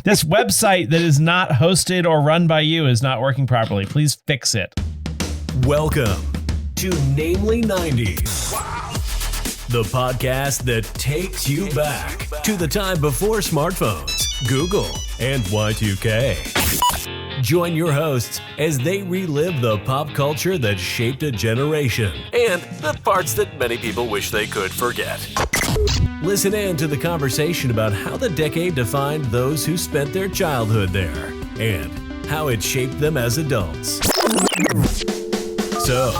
This website that is not hosted or run by you is not working properly. Please fix it. Welcome to Namely 90s. Wow. The podcast that takes you back to the time before smartphones, Google, and Y2K. Join your hosts as they relive the pop culture that shaped a generation and the parts that many people wish they could forget. Listen in to the conversation about how the decade defined those who spent their childhood there and how it shaped them as adults. So,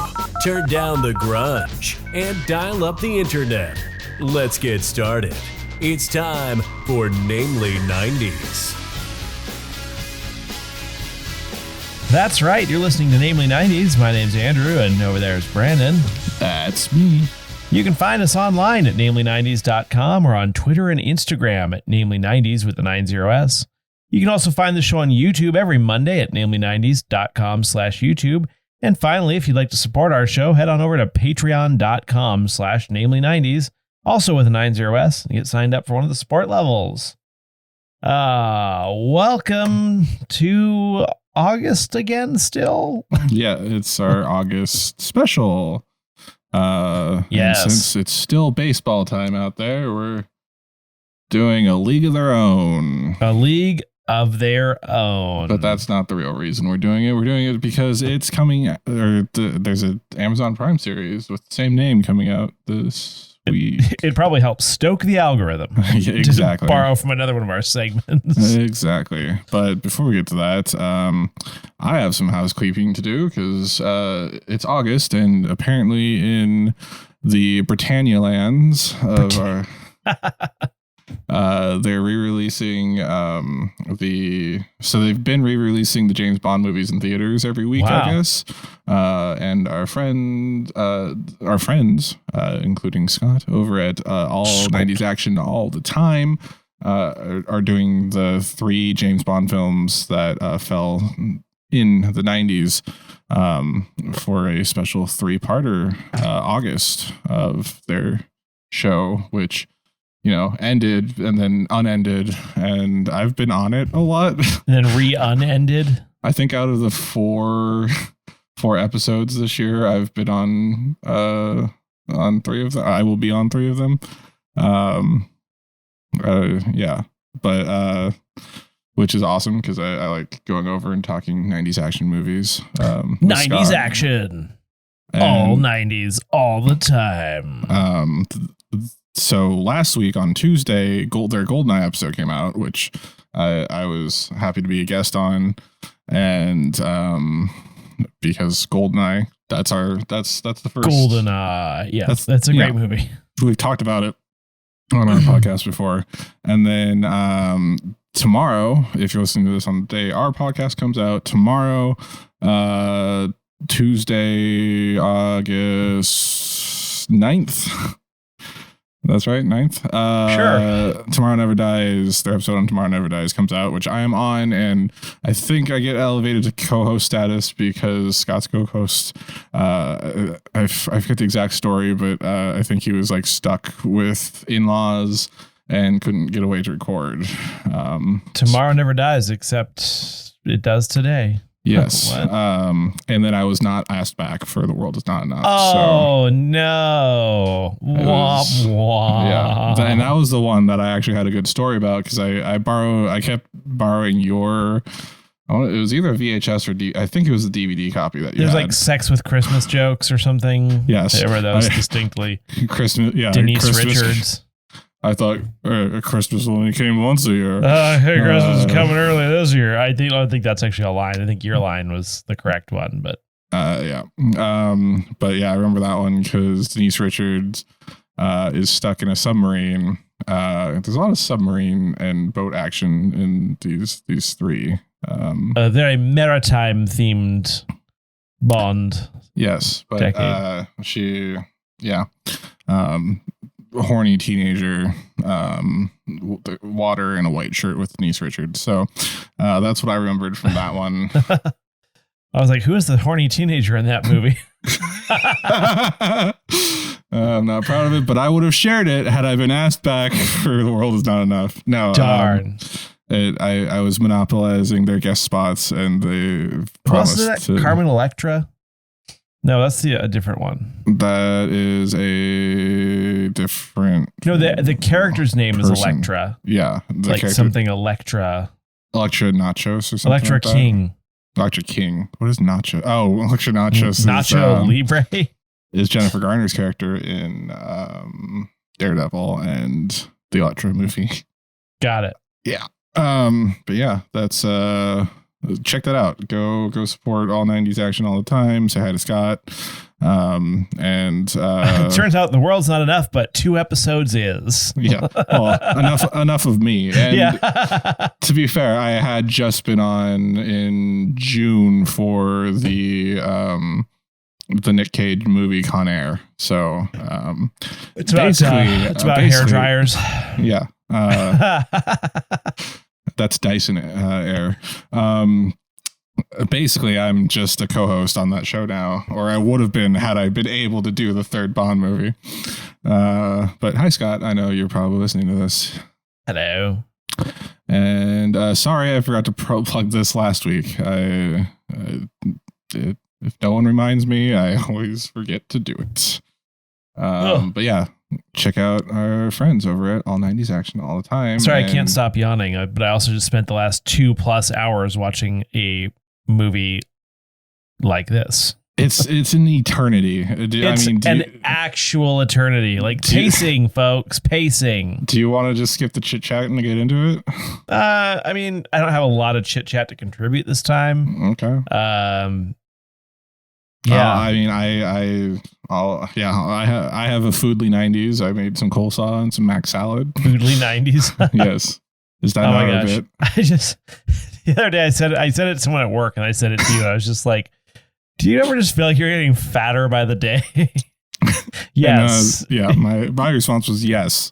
turn down the grunge and dial up the internet. Let's get started. It's time for Namely 90s. That's right. You're listening to Namely 90s. My name's Andrew, and over there is Brandon. That's me. You can find us online at namely90s.com or on Twitter and Instagram at namely90s with the 90s. You can also find the show on YouTube every Monday at namely90s.com/YouTube. And finally, if you'd like to support our show, head on over to patreon.com/namely90s, also with a 90s, and get signed up for one of the support levels. Welcome to August again still. Yeah, it's our August special. Yes. And since it's still baseball time out there, we're doing a league of their own. A league of their own. But that's not the real reason we're doing it. We're doing it because it's coming, there's an Amazon Prime series with the same name coming out this week. It probably helps stoke the algorithm. Yeah, exactly. To borrow from another one of our segments. Exactly. But before we get to that, I have some housekeeping to do because it's August, and apparently in the Britannia lands of our... they're re-releasing they've been re-releasing the James Bond movies in theaters every week. Wow. I guess. And our friends, including Scott over at All 90s Action All the Time, are doing the 3 James Bond films that fell in the 90s for a special 3-parter August of their show, which ended and then unended, and I've been on it a lot. And then re-unended. I think out of the four episodes this year, I've been on 3 of them. I will be on 3 of them. Yeah, but which is awesome because I like going over and talking 90s action movies. 90s Scott. Action, all 90s, all the time. So last week on Tuesday, their GoldenEye episode came out, which I was happy to be a guest on, and because GoldenEye, that's the first GoldenEye. Yes, that's a great movie. We've talked about it on our podcast before, and then tomorrow, if you're listening to this on the day our podcast comes out, tomorrow, Tuesday, August 9th. That's right, 9th. Sure. Tomorrow Never Dies, their episode on Tomorrow Never Dies comes out, which I am on, and I think I get elevated to co-host status because Scott's co-host, I forget the exact story, but I think he was like stuck with in-laws and couldn't get away to record. Tomorrow never dies, except it does today. Yes. And then I was not asked back for The World Is Not Enough. Oh, no. Womp, womp. Yeah. And that was the one that I actually had a good story about because I kept borrowing your... It was either a VHS or I think it was the DVD copy that you There's had. like Sex with Christmas jokes or something. Yes. There were those distinctly. Christmas. Yeah. Denise Christmas. Richards. I thought Christmas only came once a year. Hey, Christmas is coming early this year. I don't think that's actually a line. I think your line was the correct one, but yeah. But yeah, I remember that one because Denise Richards is stuck in a submarine. There's a lot of submarine and boat action in these 3. A very maritime themed Bond. Yes, but horny teenager, water and a white shirt with Denise Richards. So that's what I remembered from that one. I was like, who is the horny teenager in that movie? I'm not proud of it, but I would have shared it had I been asked back for The World Is Not Enough. No. Darn. I was monopolizing their guest spots, and they promised Wasn't that Carmen Electra? No, that's a different one. That is a different. No, the character's name is person. Electra. Yeah, Like something Electra. Electra Nachos or something. Electra like King. That. Electra King. What is Nacho? Oh, Electra Nachos. Nacho Libre is Jennifer Garner's character in Daredevil and the Electra movie. Got it. Yeah. But yeah, that's check that out. Go support all 90s action all the time. Say hi to Scott. It turns out the world's not enough, but 2 episodes is. Yeah. Well, enough of me. And yeah. To be fair, I had just been on in June for the Nick Cage movie Con Air. So it's about hair dryers. Yeah. That's Dyson Air. Basically, I'm just a co-host on that show now, or I would have been had I been able to do the third Bond movie. But hi, Scott. I know you're probably listening to this. Hello. And sorry, I forgot to plug this last week. If no one reminds me, I always forget to do it. But yeah, check out our friends over at All 90s Action all the time. Sorry, I can't stop yawning, but I also just spent the last 2+ hours watching a movie like this. It's an eternity. An actual eternity. Like pacing, folks, pacing. Do you want to just skip the chit chat and get into it? I mean, I don't have a lot of chit chat to contribute this time. Okay. Yeah. I have a Foodly 90s. I made some coleslaw and some mac salad. Foodly 90s. Yes. Is that not a bit? The other day I said it to someone at work, and I said it to you. I was just like, do you ever just feel like you're getting fatter by the day? Yes. And, my response was yes.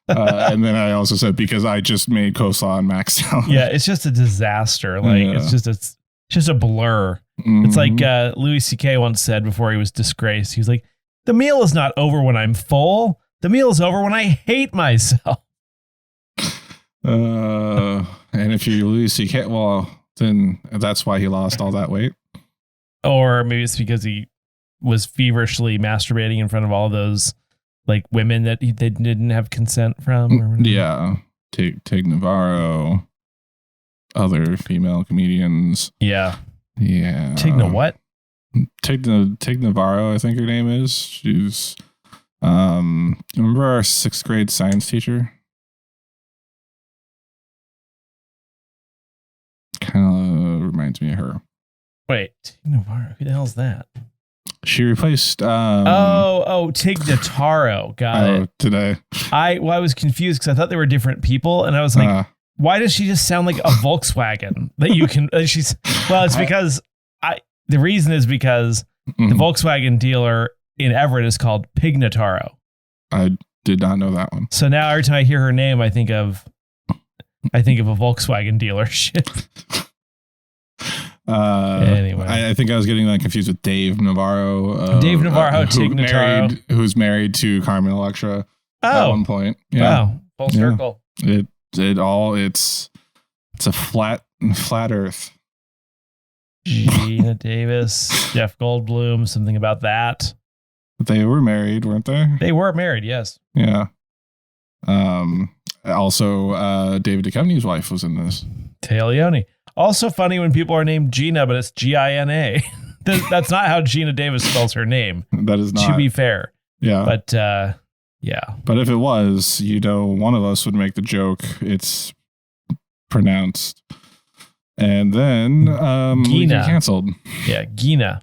And then I also said, because I just made coleslaw and mac salad. Yeah, it's just a disaster. Like it's just a blur. Mm-hmm. It's like Louis C.K. once said before he was disgraced. He was like, the meal is not over when I'm full. The meal is over when I hate myself. And if you Louis C.K., well, then that's why he lost all that weight. Or maybe it's because he was feverishly masturbating in front of all those like women that they didn't have consent from. Or whatever. Yeah. Tig Navarro, other female comedians. Yeah. Yeah. Tigna what? Tig Navarro, I think her name is. She's remember our 6th grade science teacher? Kind of reminds me of her. Wait, Tig Navarro, who the hell is that? She replaced Tig Notaro. Got it. Today. I was confused because I thought they were different people, and I was like, why does she just sound like a Volkswagen that you can? It's because the reason is because the Volkswagen dealer in Everett is called Pig Notaro. I did not know that one. So now every time I hear her name, I think of a Volkswagen dealership. Anyway, I think I was getting confused with Dave Navarro. Tig Notaro, who's married to Carmen Electra at one point. Yeah. Wow, full circle. It's a flat earth. Gina Davis, Jeff Goldblum, something about that. They were married, weren't they? They were married, yes. Yeah. Also, David Duchovny's wife was in this. Taglioni. Also funny when people are named Gina, but it's Gina. That's not how Gina Davis spells her name. That is not. To be fair. Yeah. But, yeah. But if it was, one of us would make the joke. It's pronounced. And then we get canceled. Yeah, Gina.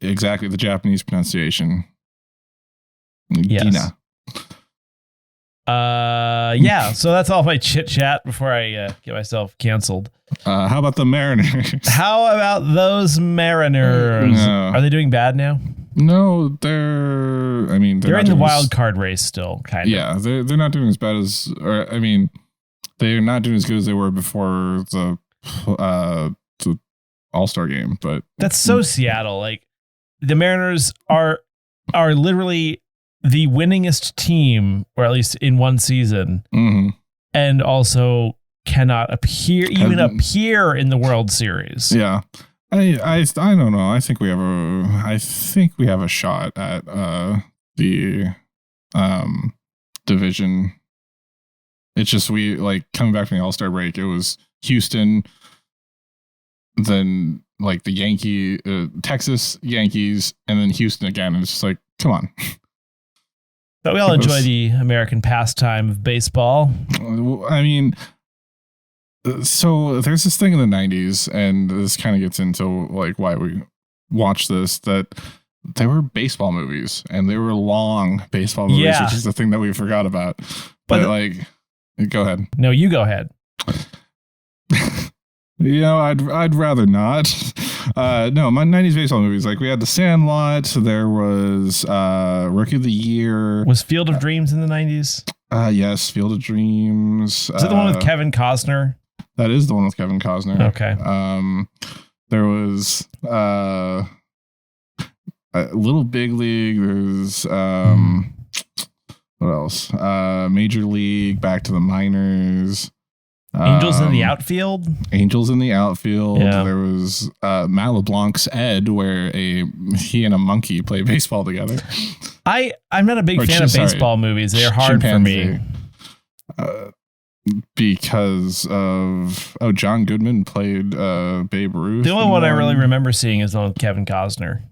Exactly, the Japanese pronunciation. Yes. Gina. Yeah, so that's all my chit chat before I get myself canceled. How about the Mariners? How about those Mariners? No. Are they doing bad now? No, they're in the wild card race still, kind of. Yeah, they're not doing as bad as, they're not doing as good as they were before the All-Star game, but that's so Seattle. Like the Mariners are literally the winningest team, or at least in one season, mm-hmm. and also cannot appear in the World Series. Yeah. I don't know. I think we have a shot at the division. It's just we like coming back from the All-Star break, it was Houston, then like the Texas Yankees, and then Houston again. And it's just like, come on. But we all enjoy the American pastime of baseball. I mean, so there's this thing in the 90s, and this kind of gets into like why we watch this, that they were baseball movies, and they were long baseball movies, which is the thing that we forgot about. But like, go ahead. No, you go ahead. I'd rather not. No, my 90s baseball movies, like we had The Sandlot, there was Rookie of the Year. Was Field of Dreams in the 90s? Yes, Field of Dreams. Is it the one with Kevin Costner? That is the one with Kevin Costner. Okay. There was Little Big League. There's what else? Major League, Back to the Minors. Angels in the Outfield. Angels in the Outfield. Yeah. There was Matt LeBlanc's Ed, where he and a monkey play baseball together. I'm not a big fan of baseball movies. They're hard Chimpanzee. for me. Because of John Goodman played Babe Ruth. The only one I really remember seeing is the one with Kevin Costner.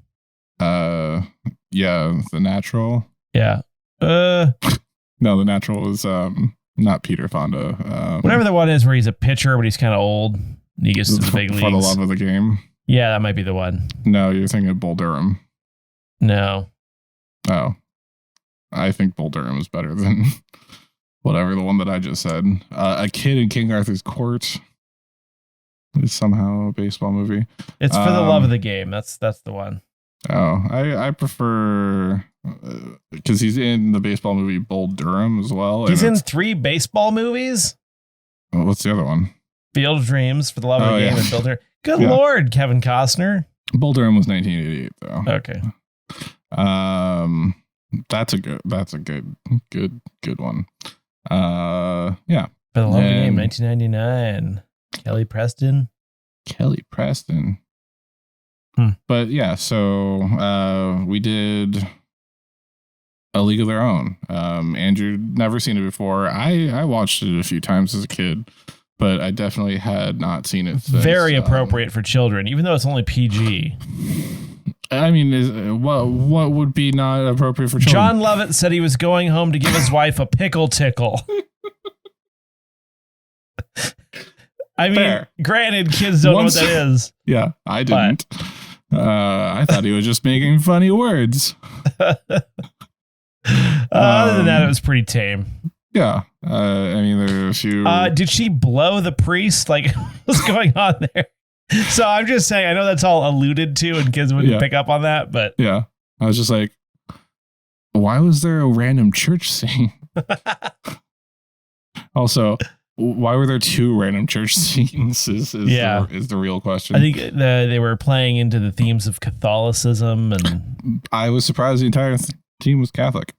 Yeah, The Natural. Yeah. No, The Natural was not Peter Fonda. Whatever the one is where he's a pitcher, but he's kind of old. And he gets to the big leagues. For the Love of the Game. Yeah, that might be the one. No, you're thinking of Bull Durham. No. Oh, I think Bull Durham is better than whatever the one that I just said. A Kid in King Arthur's Court is somehow a baseball movie. It's For the Love of the Game. That's the one. Oh, I prefer because he's in the baseball movie Bull Durham as well. He's in 3 baseball movies. What's the other one? Field of Dreams, For the Love of the Game, and Bull Durham. Good Lord, Kevin Costner. Bull Durham was 1988 though. Okay. That's a good one. Yeah. For the Love of the Game, 1999. Kelly Preston. But yeah, so we did A League of Their Own. Andrew never seen it before. I watched it a few times as a kid, but I definitely had not seen it since. Very appropriate for children, even though it's only PG. I mean, what would be not appropriate for children? John Lovett said he was going home to give his wife a pickle tickle. I mean, Fair. Granted, kids don't know what that is. Yeah, I didn't. I thought he was just making funny words. Other than that, it was pretty tame. Yeah. I mean, there are a few. Did she blow the priest? Like, what's going on there? So I'm just saying, I know that's all alluded to and kids wouldn't pick up on that, but. Yeah. I was just like, why was there a random church scene? Also, why were there 2 random church scenes is the real question. I think they were playing into the themes of Catholicism, and I was surprised the entire team was Catholic.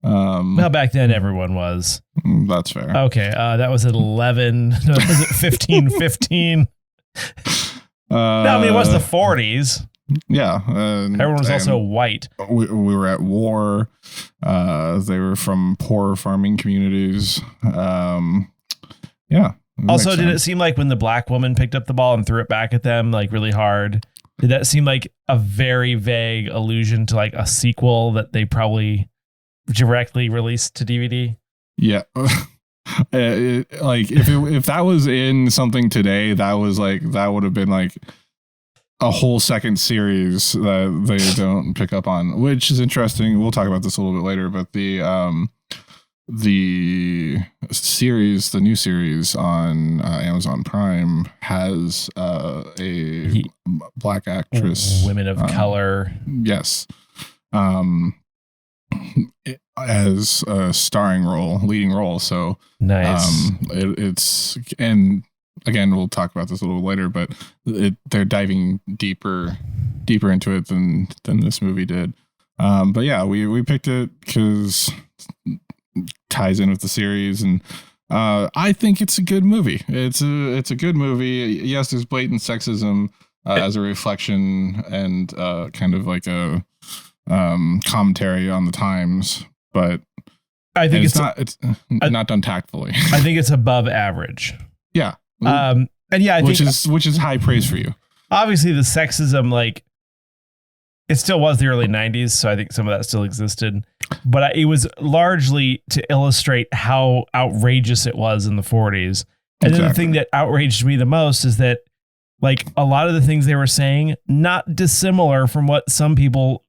Well, back then everyone was. That's fair. Okay, that was at 11. No, was it 15? No, I mean, it was the 40s. Yeah. Everyone was also white. We were at war. They were from poor farming communities. Yeah. Also, did it seem like when the black woman picked up the ball and threw it back at them, like really hard, did that seem like a very vague allusion to like a sequel that they probably directly released to DVD? Yeah. Like if that was in something today, that would have been like a whole second series that they don't pick up on, which is interesting. We'll talk about this a little bit later, but the series, the new series on Amazon Prime has a black actress, women of color. Yes. As a leading role. So nice. It's, and again, we'll talk about this a little later, but they're diving deeper into it than this movie did. But yeah, we picked it because it ties in with the series, and I think it's a good movie. It's a good movie. Yes, there's blatant sexism as a reflection and kind of like a commentary on the times, but I think it's not done tactfully. I think it's above average. Yeah. And yeah, which is high praise for you. Obviously, the sexism, like, it still was the early 90s, so I think some of that still existed. But it was largely to illustrate how outrageous it was in the 40s. And then the thing that outraged me the most is that, like, a lot of the things they were saying, not dissimilar from what some people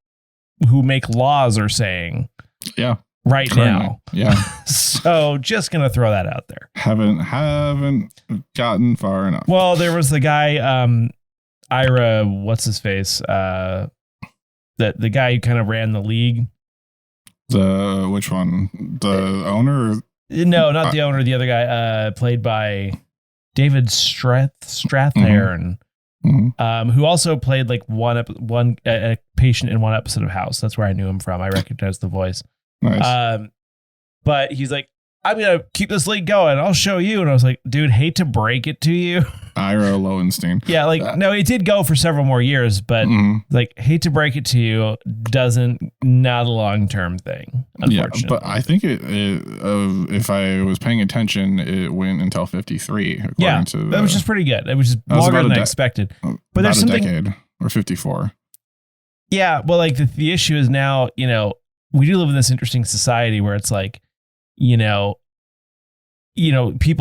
who make laws are saying. Yeah. Right now. Yeah. So just going to throw that out there. Haven't gotten far enough. Well, there was the guy, Ira, what's his face? The guy who kind of ran the league. Which one? The owner? No, not the owner. The other guy, played by David Strathairn, who also played like one patient in one episode of House. That's where I knew him from. I recognized the voice. Nice. But he's like, I'm going to keep this league going. I'll show you. And I was like, dude, hate to break it to you. Ira Lowenstein. Yeah, like, no, it did go for several more years, but like, hate to break it to you, not a long-term thing, unfortunately. Yeah, but I think if I was paying attention, it went until 53. That was just pretty good. It was just longer than I expected. But there's something, decade, or 54. Yeah, well, like the issue is now, we do live in this interesting society where it's like, people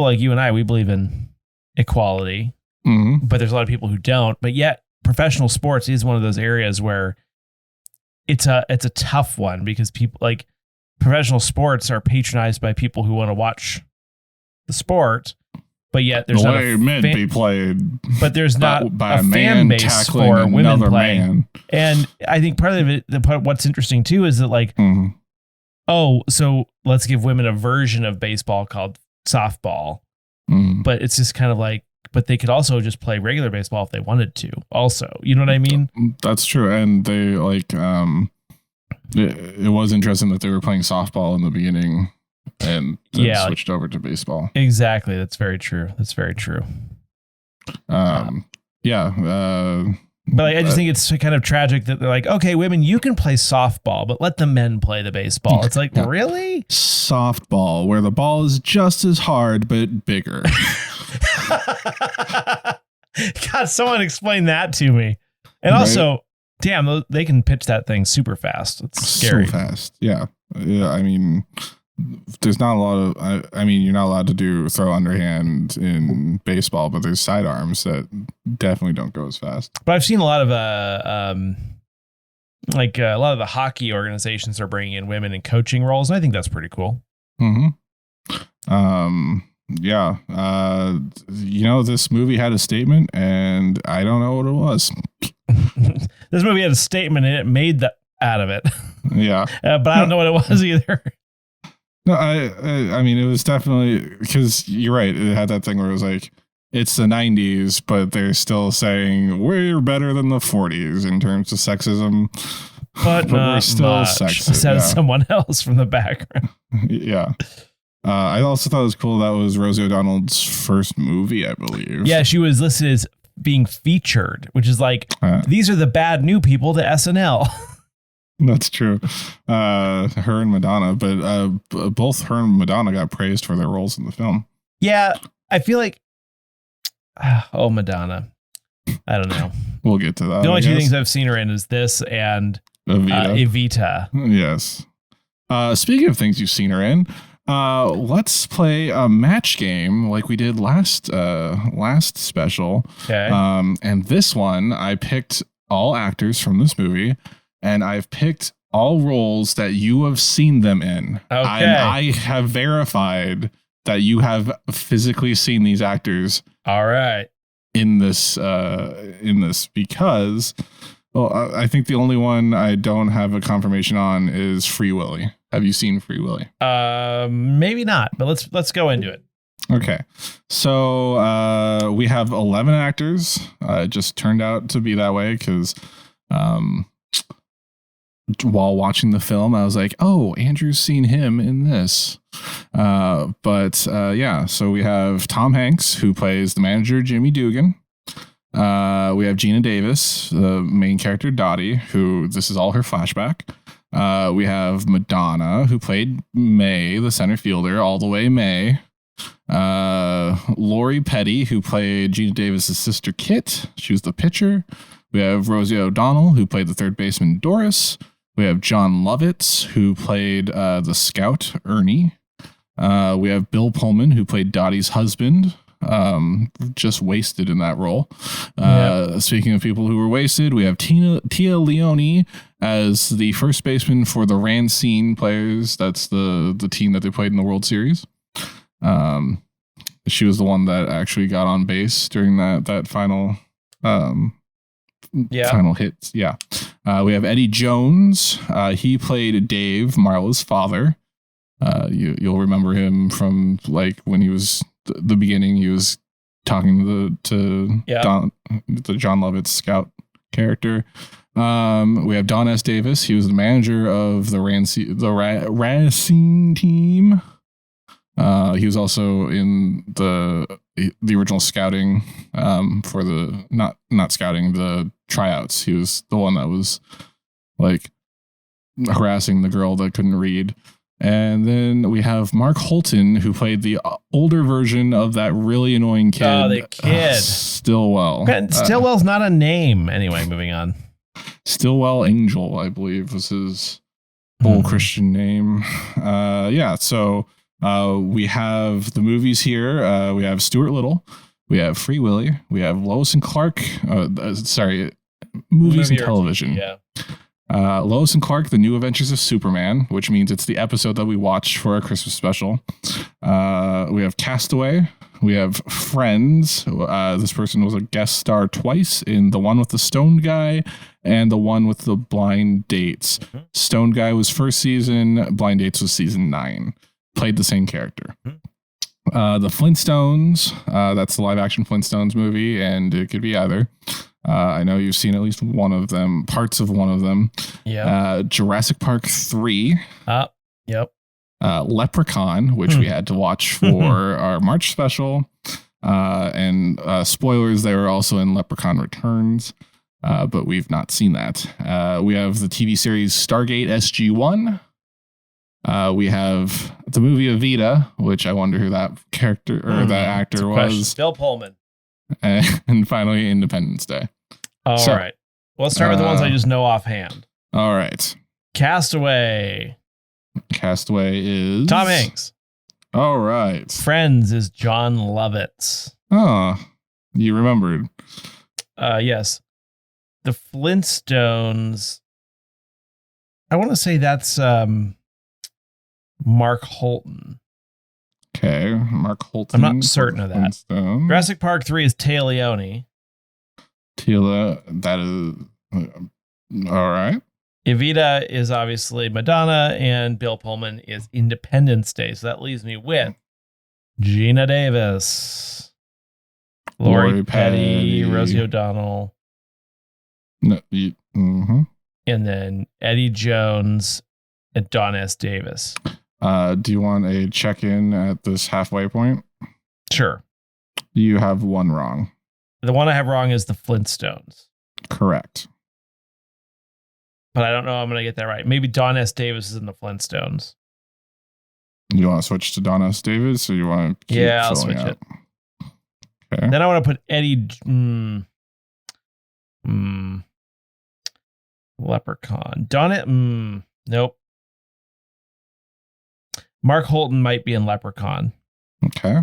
like you and I, we believe in equality, but there's a lot of people who don't. But yet, professional sports is one of those areas where it's a tough one because people like professional sports are patronized by people who want to watch the sport, but yet there's not a be played. But there's not by a fan base for women playing. Man. And I think part of it, what's interesting too, is that like, so let's give women a version of baseball called softball. But it's just kind of like, but they could also just play regular baseball if they wanted to also, you know what I mean? That's true. And they like, it was interesting that they were playing softball in the beginning and then switched over to baseball. Exactly. That's very true. But like, I just think it's kind of tragic that they're like, okay, women, you can play softball, but let the men play the baseball. It's like, really? Softball, where the ball is just as hard, but bigger. God, someone explain that to me. And also, damn, they can pitch that thing super fast. It's scary. So fast. Yeah. I mean, there's not a lot of, you're not allowed to throw underhand in baseball, but there's sidearms that definitely don't go as fast. But I've seen a lot of, a lot of the hockey organizations are bringing in women in coaching roles. And I think that's pretty cool. Yeah. This movie had a statement and I don't know what it was. This movie had a statement and it made that out of it. Yeah. But I don't know what it was either. No, I mean, it was definitely, because you're right. It had that thing where it was like, it's the 90s, but they're still saying we're better than the 40s in terms of sexism. But we're still sexist. Said someone else from the background. Yeah. I also thought it was cool. That was Rosie O'Donnell's first movie, I believe. Yeah, she was listed as being featured, which is like, these are the bad new people to SNL. That's true. Her and Madonna, but both her and Madonna got praised for their roles in the film. Yeah, I feel like, Madonna. I don't know. We'll get to that. The only two things I've seen her in is this and Evita. Yes. Speaking of things you've seen her in, let's play a match game like we did last special. Okay. And this one, I picked all actors from this movie. And I've picked all roles that you have seen them in. Okay. I have verified that you have physically seen these actors. All right. In this because, I think the only one I don't have a confirmation on is Free Willy. Have you seen Free Willy? Maybe not, but let's go into it. Okay. So we have 11 actors. It just turned out to be that way because while watching the film, I was like, oh, Andrew's seen him in this. Yeah, so we have Tom Hanks, who plays the manager, Jimmy Dugan. We have Gina Davis, the main character, Dottie, who this is all her flashback. We have Madonna, who played May, the center fielder, all the way May. Lori Petty, who played Gina Davis's sister, Kit. She was the pitcher. We have Rosie O'Donnell, who played the third baseman, Doris. We have John Lovitz, who played the scout, Ernie. We have Bill Pullman, who played Dottie's husband. Just wasted in that role. Speaking of people who were wasted, we have Tia Leone as the first baseman for the Racine players. That's the team that they played in the World Series. She was the one that actually got on base during that final final hit. Yeah. We have Eddie Jones. He played Dave, Marla's father. You'll remember him from like when he was the beginning. He was talking to John Lovitz scout character. We have Don S. Davis. He was the manager of the Racine team. He was also in the original scouting for the not scouting, the tryouts. He was the one that was like harassing the girl that couldn't read. And then we have Mark Holton, who played the older version of that really annoying kid. Oh, the kid. Stillwell. Stillwell's not a name. Anyway, moving on. Stillwell Angel, I believe, was his full Christian name. So we have the movies here. We have Stuart Little. We have Free Willy. We have Lois and Clark. Movies and television. Yeah. Lois and Clark, The New Adventures of Superman, which means it's the episode that we watched for our Christmas special. We have Castaway. We have Friends. This person was a guest star twice in the one with the stoned guy and the one with the blind dates. Mm-hmm. Stoned guy was first season. Blind dates was season 9. Played the same character. Mm-hmm. The Flintstones. That's the live action Flintstones movie, and it could be either. I know you've seen at least one of them, parts of one of them. Yeah. Jurassic Park 3. Yep. Leprechaun, which we had to watch for our March special. And spoilers, they were also in Leprechaun Returns, but we've not seen that. We have the TV series Stargate SG-1. We have the movie Evita, which I wonder who that character or that actor was. Bill Pullman. And finally, Independence Day. All right. Well, let's start with the ones I just know offhand. All right. Castaway. Castaway is Tom Hanks. All right. Friends is John Lovitz. Oh, you remembered. Yes. The Flintstones. I want to say that's Mark Holton. Okay, Mark Holton. I'm not certain of that. Flintstone. Jurassic Park 3 is Tia Leone. That is all right. Evita is obviously Madonna, and Bill Pullman is Independence Day. So that leaves me with Gina Davis, Lori Petty, Rosie O'Donnell, and then Eddie Jones and Don S. Davis. Do you want a check-in at this halfway point? Sure. You have one wrong. The one I have wrong is the Flintstones. Correct. But I don't know I'm going to get that right. Maybe Don S. Davis is in the Flintstones. You want to switch to Don S. Davis, or you want to keep I'll switch it. Okay. Then I want to put Eddie... Leprechaun. Nope. Mark Holton might be in Leprechaun. Okay.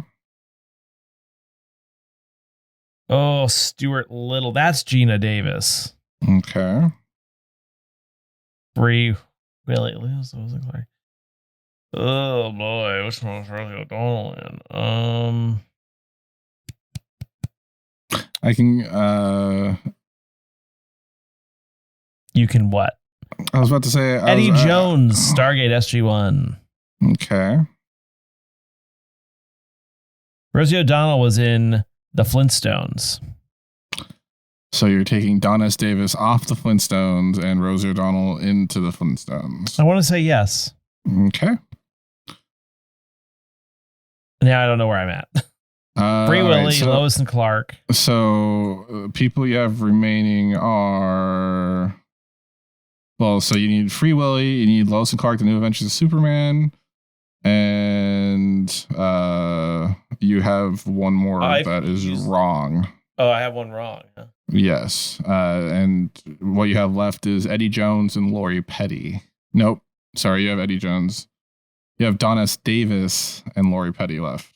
Oh, Stuart Little. That's Gina Davis. Okay. Free Willy. Oh boy, which one was Rosie O'Donnell in? I can. You can what? I was about to say Eddie Jones, Stargate SG-1. Okay. Rosie O'Donnell was in The Flintstones. So you're taking Don S. Davis off the Flintstones and Rosie O'Donnell into the Flintstones. I want to say yes. Okay. Now I don't know where I'm at. Free Willy, right, Lois and Clark. So people you have remaining are... Well, so you need Free Willy, you need Lois and Clark, The New Adventures of Superman, and you have one more that is wrong. Oh, I have one wrong. Huh? Yes. And what you have left is Eddie Jones and Lori Petty. Nope. Sorry, you have Eddie Jones. You have Don S. Davis and Lori Petty left.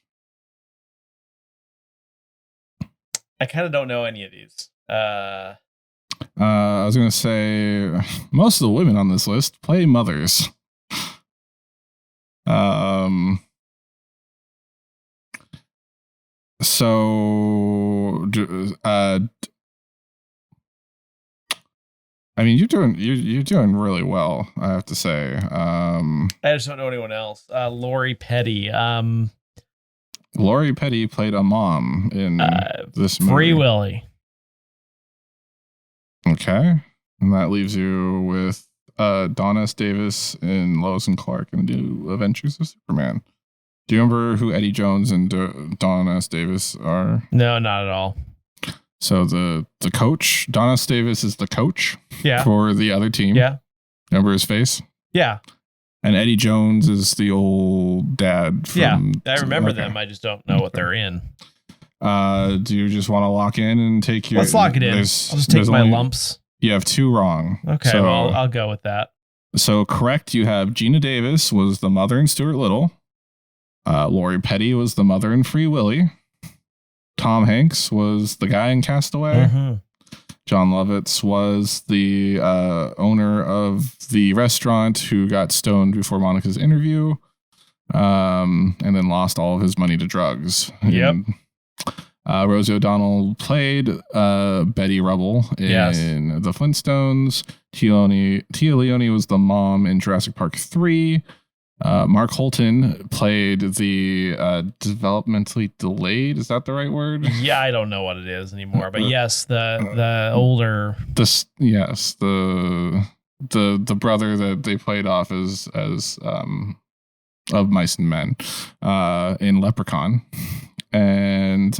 I kind of don't know any of these. I was going to say most of the women on this list play mothers. So, I mean, you're doing really well, I have to say. I just don't know anyone else. Lori Petty. Lori Petty played a mom in this movie. Free Willy. Okay, and that leaves you with Don S. Davis and Lois and Clark in The New Adventures of Superman. Do you remember who Eddie Jones and Don S. Davis are? No, not at all. So the coach, Don S. Davis is the coach for the other team. Yeah. Remember his face? Yeah. And Eddie Jones is the old dad. I remember them. I just don't know what they're in. Do you just want to lock in and take your... Let's lock it in. I'll just take my lumps. You have 2 wrong. Okay, so, well, I'll go with that. So correct, you have Gina Davis was the mother in Stuart Little. Lori Petty was the mother in Free Willy. Tom Hanks was the guy in Castaway. Mm-hmm. John Lovitz was the owner of the restaurant who got stoned before Monica's interview, and then lost all of his money to drugs. Yep. And, Rosie O'Donnell played Betty Rubble in The Flintstones. Tia Leone was the mom in Jurassic Park 3. Mark Holton played the developmentally delayed. Is that the right word? Yeah, I don't know what it is anymore, but yes, the older. The brother that they played off as of Mice and Men in Leprechaun, and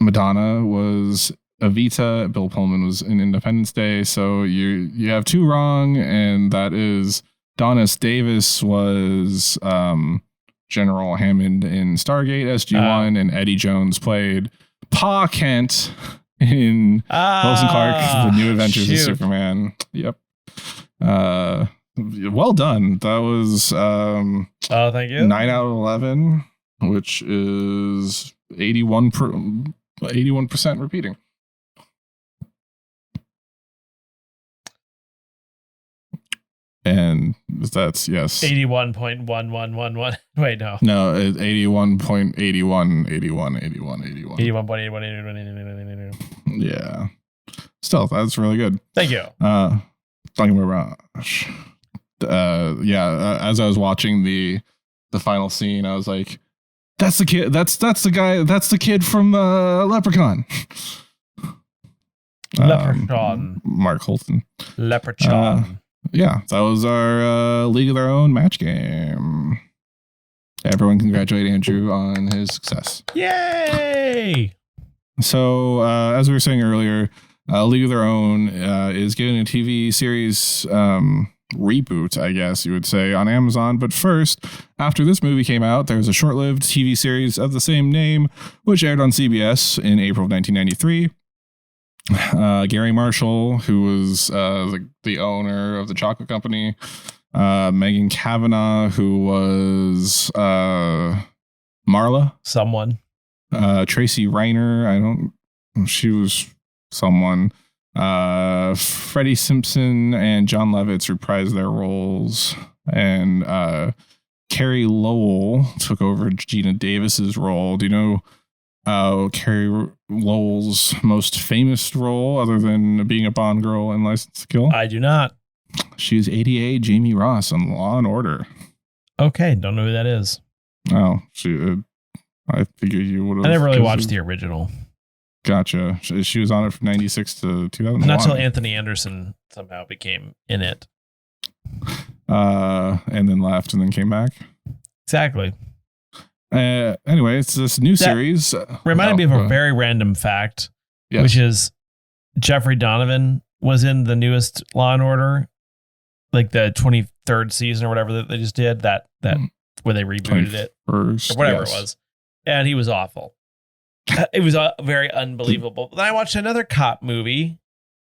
Madonna was Evita. Bill Pullman was in Independence Day. So you have 2 wrong, and that is. Don S. Davis was General Hammond in Stargate SG-1, and Eddie Jones played Pa Kent in Lois and Clark, The New Adventures of Superman. Yep. Well done. That was thank you. 9 out of 11, which is 81% repeating. And that's 81.1111. Wait, no. No, it's 81.81, 81. 81.81. Yeah. Still, that's really good. Thank you. Talking about as I was watching the final scene, I was like, that's the kid, that's the guy, that's the kid from Leprechaun. Leprechaun. Mark Holton. Leprechaun. Yeah, that was our League of Their Own match game. Everyone congratulate Andrew on his success. Yay! So, as we were saying earlier, League of Their Own is getting a TV series reboot, I guess you would say, on Amazon. But first, after this movie came out, there was a short-lived TV series of the same name, which aired on CBS in April of 1993. Gary Marshall, who was the owner of the chocolate company, Megan Cavanagh, who was Marla, someone, Tracy Reiner, she was someone, Freddie Simpson and John Lovitz reprised their roles, and Carrie Lowell took over Gina Davis's role. Do you know Carrie Lowell's most famous role, other than being a Bond girl in License to Kill? I do not. She's ADA Jamie Ross on Law and Order. Okay, don't know who that is. Oh, I figured you would have. I never really watched the original. Gotcha. She was on it from 96 to 2001. Not till Anthony Anderson somehow became in it. And then left and then came back. Exactly. Anyway, it's this new series. Reminded me of a very random fact, which is Jeffrey Donovan was in the newest Law and Order, like the 23rd season or whatever that they just did, that where they rebooted it or whatever it was. And he was awful. It was very unbelievable. But then I watched another cop movie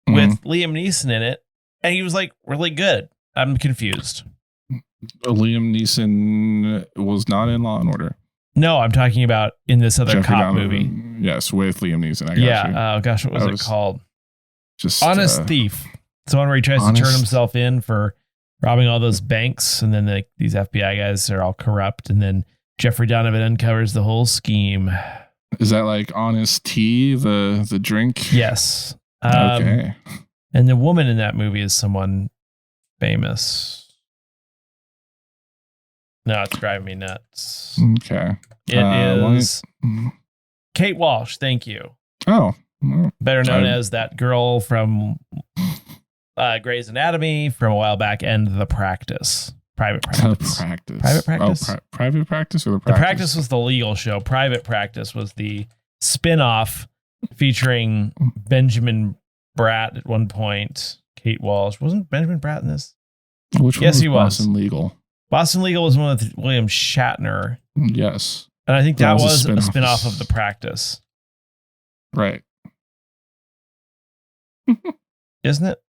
with Liam Neeson in it, and he was like really good. I'm confused. Liam Neeson was not in Law and Order. No, I'm talking about in this other Jeffrey cop Donovan, movie. Yes, with Liam Neeson. I got you. Oh gosh, what was it called? Just Honest Thief. It's the one where he tries to turn himself in for robbing all those banks, and then these FBI guys are all corrupt, and then Jeffrey Donovan uncovers the whole scheme. Is that like Honest Tea, the drink? Yes. Okay. And the woman in that movie is someone famous. No, it's driving me nuts. Okay. It is Kate Walsh. Thank you. Oh. Better known as that girl from Grey's Anatomy from a while back and The Practice. Private Practice. Private Practice? Private Practice or The Practice? The Practice was the legal show. Private Practice was the spin-off featuring Benjamin Bratt at one point. Kate Walsh. Wasn't Benjamin Bratt in this? Which one? Yes, he was. Boston Legal. Boston Legal was one with William Shatner. Yes. And I think that was a spin-off of The Practice. Right. Isn't it?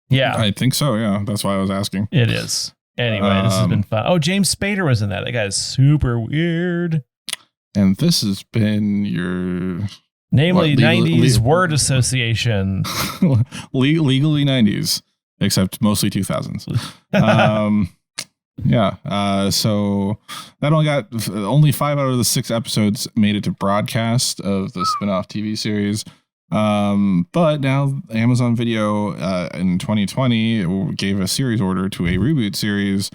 Yeah. I think so, yeah. That's why I was asking. It is. Anyway, this has been fun. Oh, James Spader was in that. That guy is super weird. And this has been your... Namely, 90s word association. Legally 90s, except mostly 2000s. Yeah. So that only 5 out of the 6 episodes made it to broadcast of the spin-off TV series. But now Amazon Video in 2020 gave a series order to a reboot series.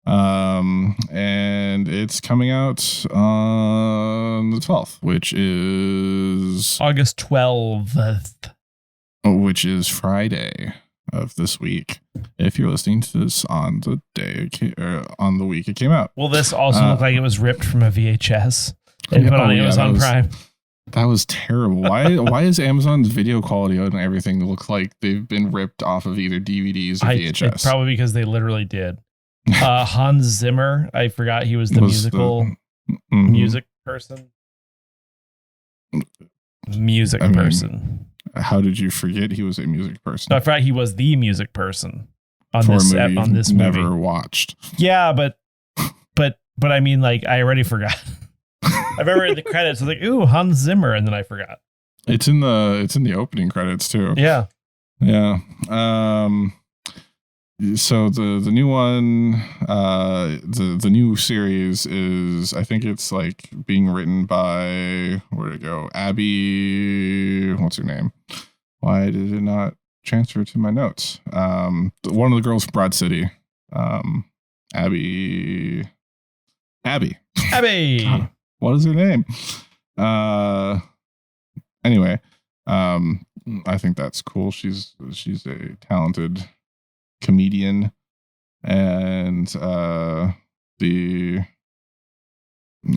And it's coming out on the 12th, which is August 12th, which is Friday of this week. If you're listening to this on the day on the week it came out. Will this also look like it was ripped from a VHS and put on Amazon Prime? That was terrible. Why is Amazon's video quality and everything look like they've been ripped off of either DVDs or VHS? Probably because they literally did. Hans Zimmer, I forgot he was the musical music person. Person. How did you forget he was a music person? No, I forgot he was the music person on this movie. Never watched. Yeah, but I mean, like, I already forgot. I remember in the credits, I was like, "Ooh, Hans Zimmer," and then I forgot. It's in the opening credits too. Yeah. Yeah. So the new one, the new series is, I think it's like being written by, where'd it go? Abby, what's her name? Why did it not transfer to my notes? One of the girls from Broad City. Abby. What is her name? Anyway, I think that's cool. She's a talented comedian, and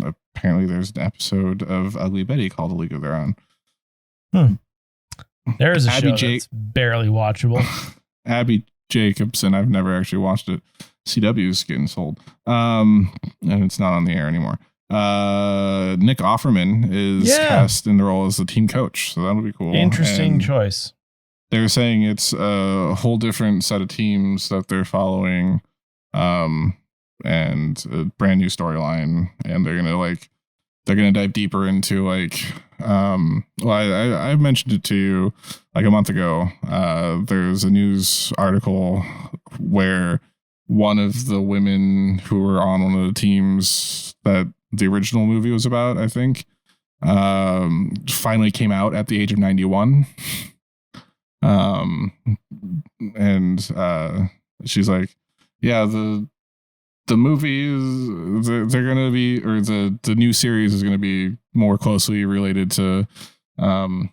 apparently there's an episode of Ugly Betty called A League of Their Own. There is a show that's barely watchable. Abby Jacobson. I've never actually watched it. CW's getting sold, and it's not on the air anymore. Nick Offerman is cast in the role as the team coach, so that'll be cool. Interesting choice. They're saying it's a whole different set of teams that they're following, and a brand new storyline, and they're gonna dive deeper into I mentioned it to you like a month ago. There's a news article where one of the women who were on one of the teams that the original movie was about, I think, finally came out at the age of 91. And she's like, yeah, the movie they're gonna be, or the new series is gonna be more closely related to the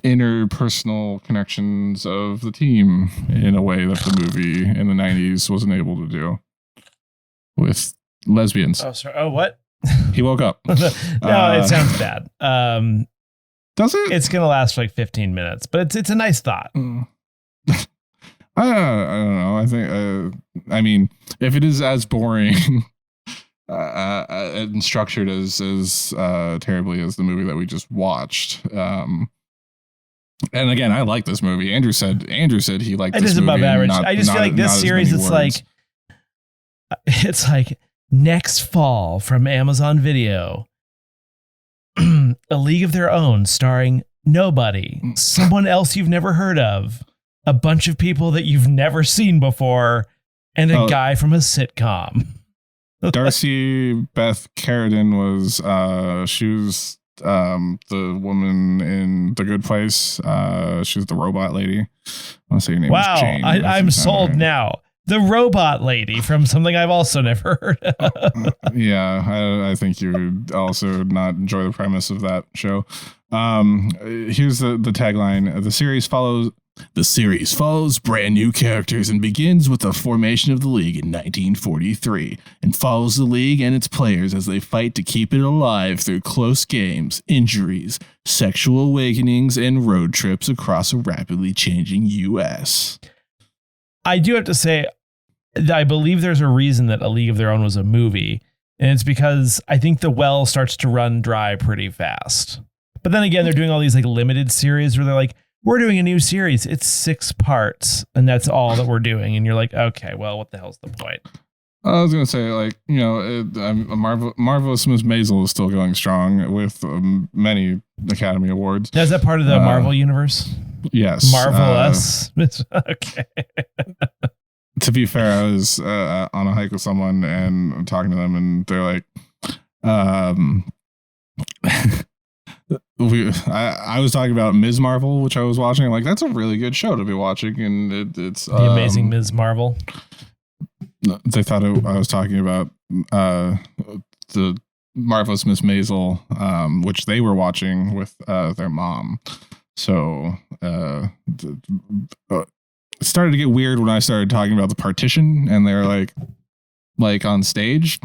interpersonal connections of the team in a way that the movie in the 90s wasn't able to do with lesbians. Oh, sorry. Oh, what? He woke up. No, it sounds bad. Does it? It's going to last for like 15 minutes, but it's a nice thought. I don't know. I think, I mean, if it is as boring and structured as terribly as the movie that we just watched, and again, I like this movie. Andrew said he liked this movie. It is above average. I just feel like this series, it's like next fall from Amazon Video, A League of Their Own, starring nobody, someone else you've never heard of, a bunch of people that you've never seen before, and a guy from a sitcom. Darcy Beth Carradine was she was the woman in The Good Place. She was the robot lady. I want to say her name was Jane. I'm sold right now. The robot lady from something I've also never heard of. Yeah, I think you would also not enjoy the premise of that show. Here's the tagline. The series follows brand new characters and begins with the formation of the league in 1943 and follows the league and its players as they fight to keep it alive through close games, injuries, sexual awakenings, and road trips across a rapidly changing U.S. I do have to say, I believe there's a reason that A League of Their Own was a movie, and it's because I think the well starts to run dry pretty fast. But then again, they're doing all these like limited series where they're like, we're doing a new series. It's 6 parts, and that's all that we're doing. And you're like, okay, well, what the hell's the point? I was going to say, like, Marvelous Miss Maisel is still going strong with many Academy Awards. Is that part of the Marvel universe? Yes. Marvelous. Okay. To be fair, I was on a hike with someone and talking to them, and they're like, I was talking about Ms. Marvel, which I was watching. Like, that's a really good show to be watching, and it's The Amazing Ms. Marvel. They thought I was talking about the Marvelous Miss Maisel, which they were watching with their mom. So it started to get weird when I started talking about The Partition, and they're like on stage.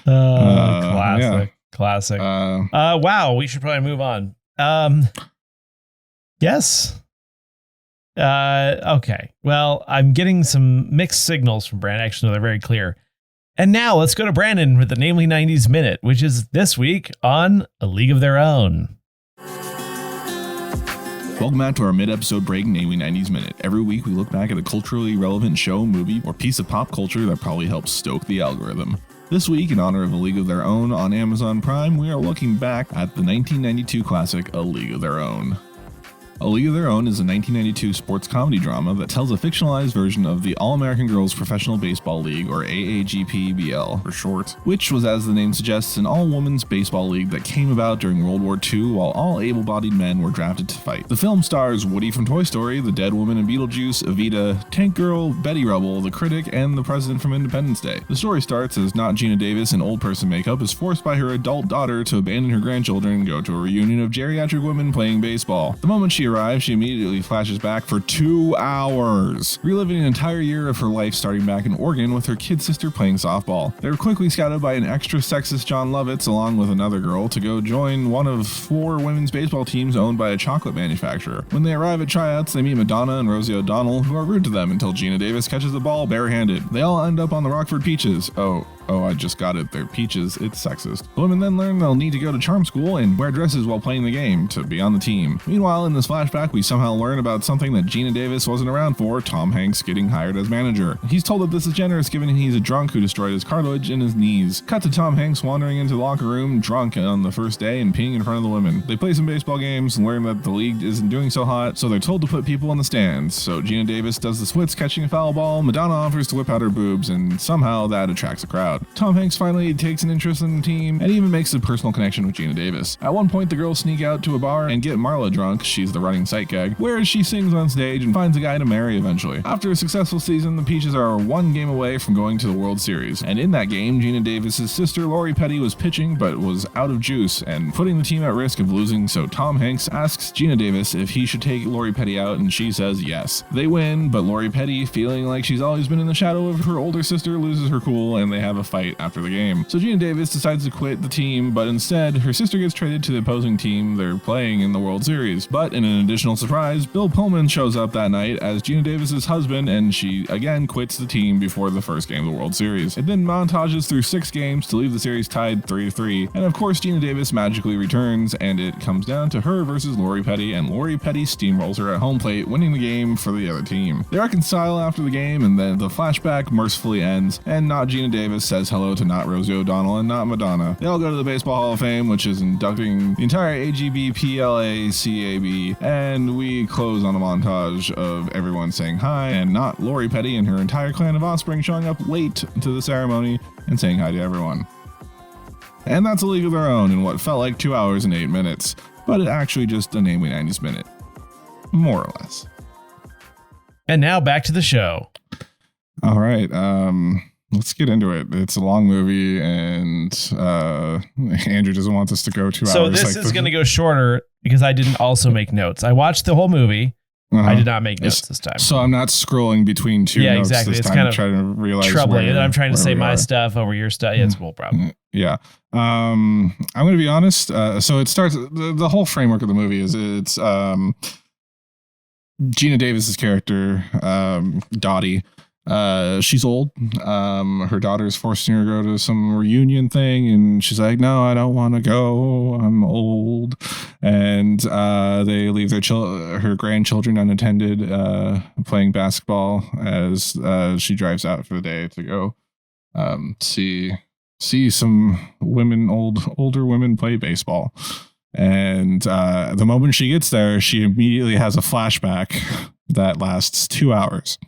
Classic. Yeah. Classic. Wow, we should probably move on. Yes. Okay. Well, I'm getting some mixed signals from Brandon. Actually, no, they're very clear. And now let's go to Brandon with the Namely 90s Minute, which is this week on A League of Their Own. Welcome back to our mid-episode break, Namely 90s Minute. Every week we look back at a culturally relevant show, movie, or piece of pop culture that probably helps stoke the algorithm. This week, in honor of A League of Their Own on Amazon Prime, we are looking back at the 1992 classic A League of Their Own. A League of Their Own is a 1992 sports comedy drama that tells a fictionalized version of the All-American Girls Professional Baseball League, or AAGPBL for short, which was, as the name suggests, an all-women's baseball league that came about during World War II while all able-bodied men were drafted to fight. The film stars Woody from Toy Story, the Dead Woman in Beetlejuice, Evita, Tank Girl, Betty Rubble, the Critic, and the President from Independence Day. The story starts as not Gina Davis in old person makeup is forced by her adult daughter to abandon her grandchildren and go to a reunion of geriatric women playing baseball. The moment she arrives, she immediately flashes back for 2 hours, reliving an entire year of her life starting back in Oregon with her kid sister playing softball. They were quickly scouted by an extra sexist John Lovitz along with another girl to go join one of 4 women's baseball teams owned by a chocolate manufacturer. When they arrive at tryouts, they meet Madonna and Rosie O'Donnell, who are rude to them until Gina Davis catches the ball barehanded. They all end up on the Rockford Peaches. Oh, I just got it. They're peaches. It's sexist. The women then learn they'll need to go to charm school and wear dresses while playing the game to be on the team. Meanwhile, in this flashback, we somehow learn about something that Gina Davis wasn't around for, Tom Hanks getting hired as manager. He's told that this is generous given he's a drunk who destroyed his cartilage in his knees. Cut to Tom Hanks wandering into the locker room drunk on the first day and peeing in front of the women. They play some baseball games and learn that the league isn't doing so hot, so they're told to put people in the stands. So Gina Davis does the splits catching a foul ball, Madonna offers to whip out her boobs, and somehow that attracts a crowd. out. Tom Hanks finally takes an interest in the team and even makes a personal connection with Gina Davis. At one point, the girls sneak out to a bar and get Marla drunk, she's the running sight gag, where she sings on stage and finds a guy to marry eventually. After a successful season, the Peaches are one game away from going to the World Series, and in that game, Gina Davis' sister Lori Petty was pitching but was out of juice and putting the team at risk of losing, so Tom Hanks asks Gina Davis if he should take Lori Petty out, and she says yes. They win, but Lori Petty, feeling like she's always been in the shadow of her older sister, loses her cool and they have a fight after the game. So Gina Davis decides to quit the team, but instead her sister gets traded to the opposing team they're playing in the World Series. But in an additional surprise, Bill Pullman shows up that night as Gina Davis's husband, and she again quits the team before the first game of the World Series. It then montages through 6 games to leave the series tied 3-3, and of course Gina Davis magically returns, and it comes down to her versus Lori Petty, and Lori Petty steamrolls her at home plate, winning the game for the other team. They reconcile after the game, and then the flashback mercifully ends, and not Gina Davis says hello to not Rosie O'Donnell and not Madonna. They all go to the Baseball Hall of Fame, which is inducting the entire AGBPLACAB, and we close on a montage of everyone saying hi, and not Lori Petty and her entire clan of offspring showing up late to the ceremony and saying hi to everyone. And that's a league of their own in what felt like 2 hours and 8 minutes, but it actually just a Namely 90s minute. More or less. And now back to the show. All right. Let's get into it. It's a long movie, and Andrew doesn't want this to go 2 hours. So this is going to go shorter because I didn't also make notes. I watched the whole movie. I did not make notes this time. So I'm not scrolling between two notes exactly. this it's time kind of trying to realize troubling. And I'm trying to say my stuff over your stuff. Yeah, it's a cool problem. Yeah. I'm going to be honest. So it starts, the whole framework of the movie is it's Gina Davis's character, Dottie. She's old. Her daughter's forcing her to go to some reunion thing, and she's like, no, I don't want to go. I'm old. And they leave her grandchildren unattended, playing basketball as she drives out for the day to go see some older women play baseball. And the moment she gets there, she immediately has a flashback that lasts 2 hours.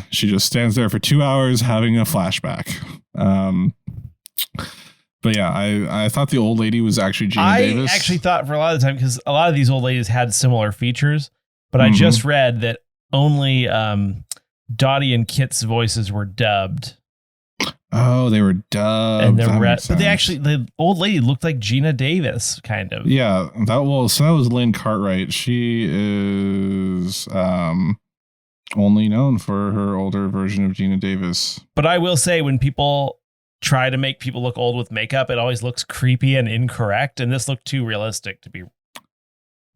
She just stands there for 2 hours having a flashback. But yeah, I thought the old lady was actually Gina Davis. I actually thought for a lot of the time, because a lot of these old ladies had similar features, but I just read that only Dottie and Kit's voices were dubbed. Oh, they were dubbed. And the old lady looked like Gina Davis, kind of. Yeah, that was Lynn Cartwright. She is only known for her older version of Gina Davis. But I will say, when people try to make people look old with makeup, it always looks creepy and incorrect, and this looked too realistic to be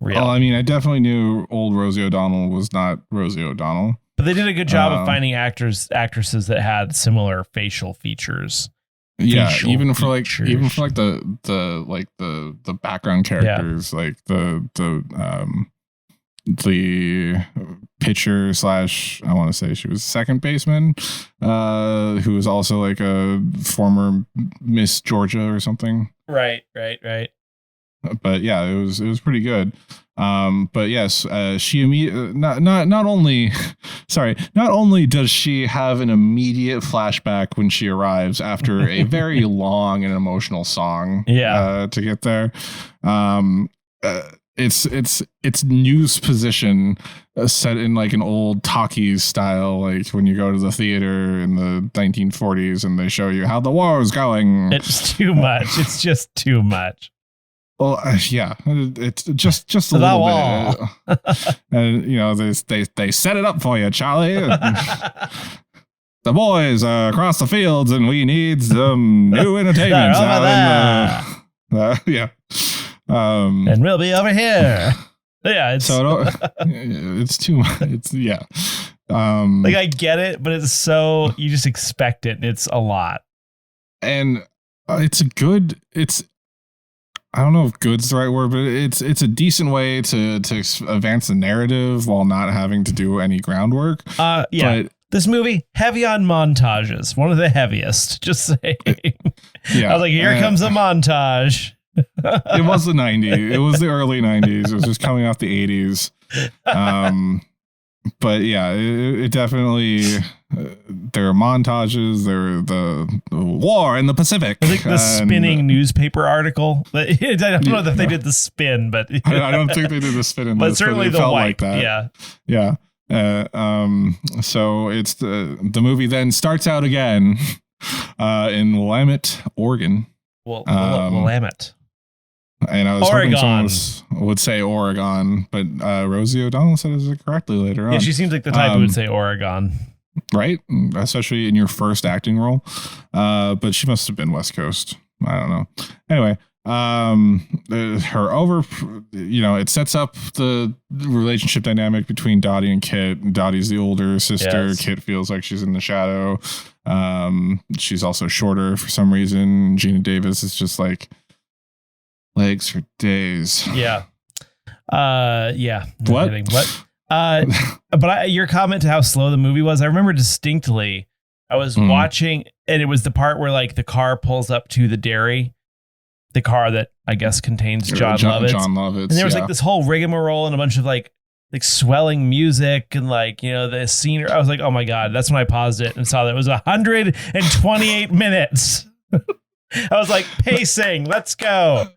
real. Well, I mean, I definitely knew old Rosie O'Donnell was not Rosie O'Donnell. But they did a good job of finding actresses that had similar facial features. Yeah, even for the background characters, like the pitcher / I want to say she was second baseman, who was also like a former Miss Georgia or something. Right. But yeah, it was pretty good. But yes, she not only does she have an immediate flashback when she arrives after a very long and emotional song to get there. It's news position set in like an old talkies style, like when you go to the theater in the 1940s and they show you how the war is going. It's too much. It's just too much. Well, yeah, it's just a little bit. And you know, they set it up for you, Charlie. The boys are across the fields, and we need some new entertainment. Yeah. And we'll be over here. Yeah, it's it's too much. It's like I get it, but it's so you just expect it. And it's a lot, and I don't know if good's the right word, but it's a decent way to advance the narrative while not having to do any groundwork. Yeah. But this movie, heavy on montages. One of the heaviest, just saying. Yeah. I was like, here comes a montage. It was the 90s. It was the early 90s. It was just coming off the 80s. but yeah, it definitely. There are montages. There are the war in the Pacific. I think the spinning newspaper article. I don't know if they did the spin, but I don't think they did the spin in but this, certainly but it the felt wipe. like that. Yeah. So it's the movie then starts out again in Willamette, Oregon. Willamette. And I was Oregon. hoping someone would say Oregon, but Rosie O'Donnell said it correctly later on. Yeah, she seems like the type who would say Oregon. Right? Especially in your first acting role. But she must have been West Coast. I don't know. Anyway, it sets up the relationship dynamic between Dottie and Kit. Dottie's the older sister. Yes. Kit feels like she's in the shadow. She's also shorter for some reason. Gina Davis is just like legs for days. Yeah. Yeah. No what? Kidding. What? But your comment to how slow the movie was, I remember distinctly. I was watching, and it was the part where like the car pulls up to the dairy, the car that I guess contains John Lovitz. John Lovitz, and there was like this whole rigmarole and a bunch of like swelling music and like, you know, the scenery. I was like, oh my God, that's when I paused it and saw that it was 128 minutes. I was like, pacing, let's go.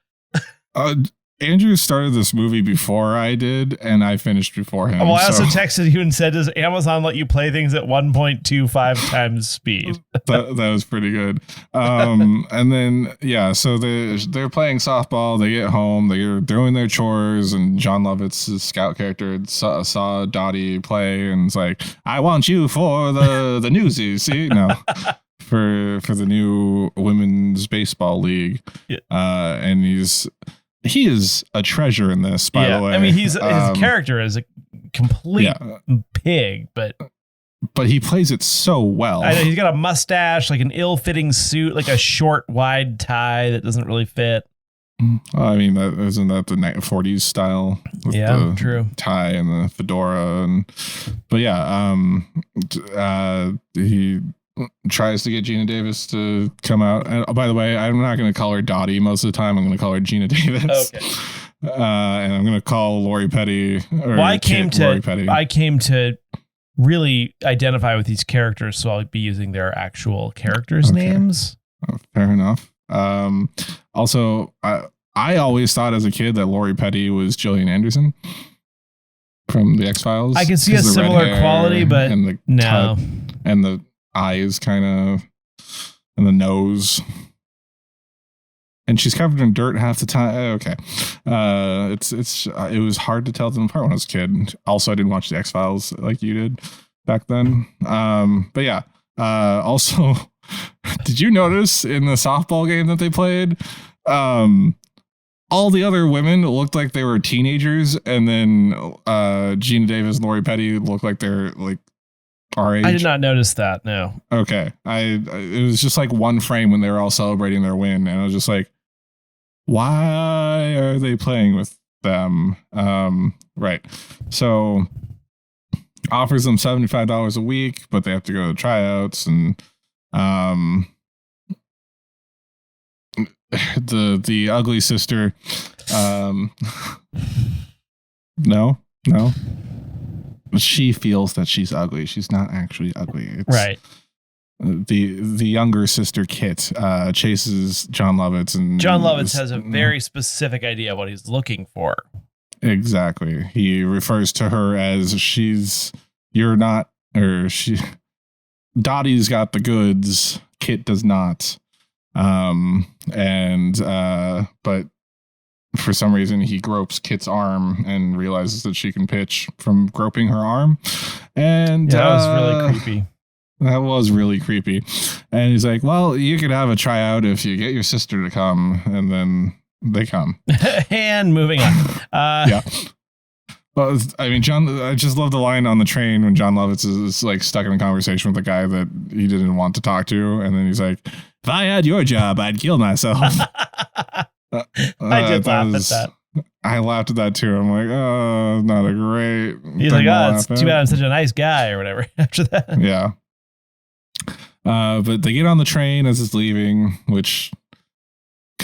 Andrew started this movie before I did, and I finished before him. Well, I also texted you and said, does Amazon let you play things at 1.25 times speed? that was pretty good. And then, yeah, so they're playing softball. They get home. They're doing their chores, and John Lovitz's scout character saw Dottie play and was like, I want you for the Newsies. See? No. For the new women's baseball league. Yeah. And he is a treasure in this, by the way. I mean, his character is a complete pig, but he plays it so well. I know, he's got a mustache, like an ill-fitting suit, like a short, wide tie that doesn't really fit. I mean, isn't that the 40s style? With the true. Tie and the fedora, but yeah, he tries to get Gina Davis to come out. And, by the way, I'm not going to call her Dottie most of the time. I'm going to call her Gina Davis. Okay. And I'm going to call Lori Petty. I came to really identify with these characters, so I'll be using their actual characters' names. Fair enough. Also, I always thought as a kid that Lori Petty was Gillian Anderson from the X-Files. I can see a similar quality, but no. And the eyes kind of, and the nose, and she's covered in dirt half the time. Okay, it was hard to tell them apart when I was a kid. Also, I didn't watch the X-Files like you did back then. But yeah, also, did you notice in the softball game that they played, all the other women looked like they were teenagers, and then Gina Davis and Lori Petty looked like they're like our age. I did not notice that. No. Okay. It was just like one frame when they were all celebrating their win, and I was just like, why are they playing with them? Right. So offers them $75 a week, but they have to go to tryouts, and the ugly sister, no. She feels that she's ugly. She's not actually ugly. Right. The younger sister, Kit, chases John Lovitz, and John Lovitz has a very specific idea of what he's looking for. Exactly. He refers to her as Dottie's got the goods, Kit does not. But for some reason, he gropes Kit's arm and realizes that she can pitch from groping her arm. And that was really creepy. That was really creepy. And he's like, well, you could have a tryout if you get your sister to come. And then they come. And moving on. Yeah. Well, I mean, I just love the line on the train when John Lovitz is like stuck in a conversation with a guy that he didn't want to talk to. And then he's like, if I had your job, I'd kill myself. I did laugh at that. I laughed at that too. I'm like, oh, not a great. He's like, oh, it's too bad I'm such a nice guy or whatever after that. Yeah. But they get on the train as it's leaving, which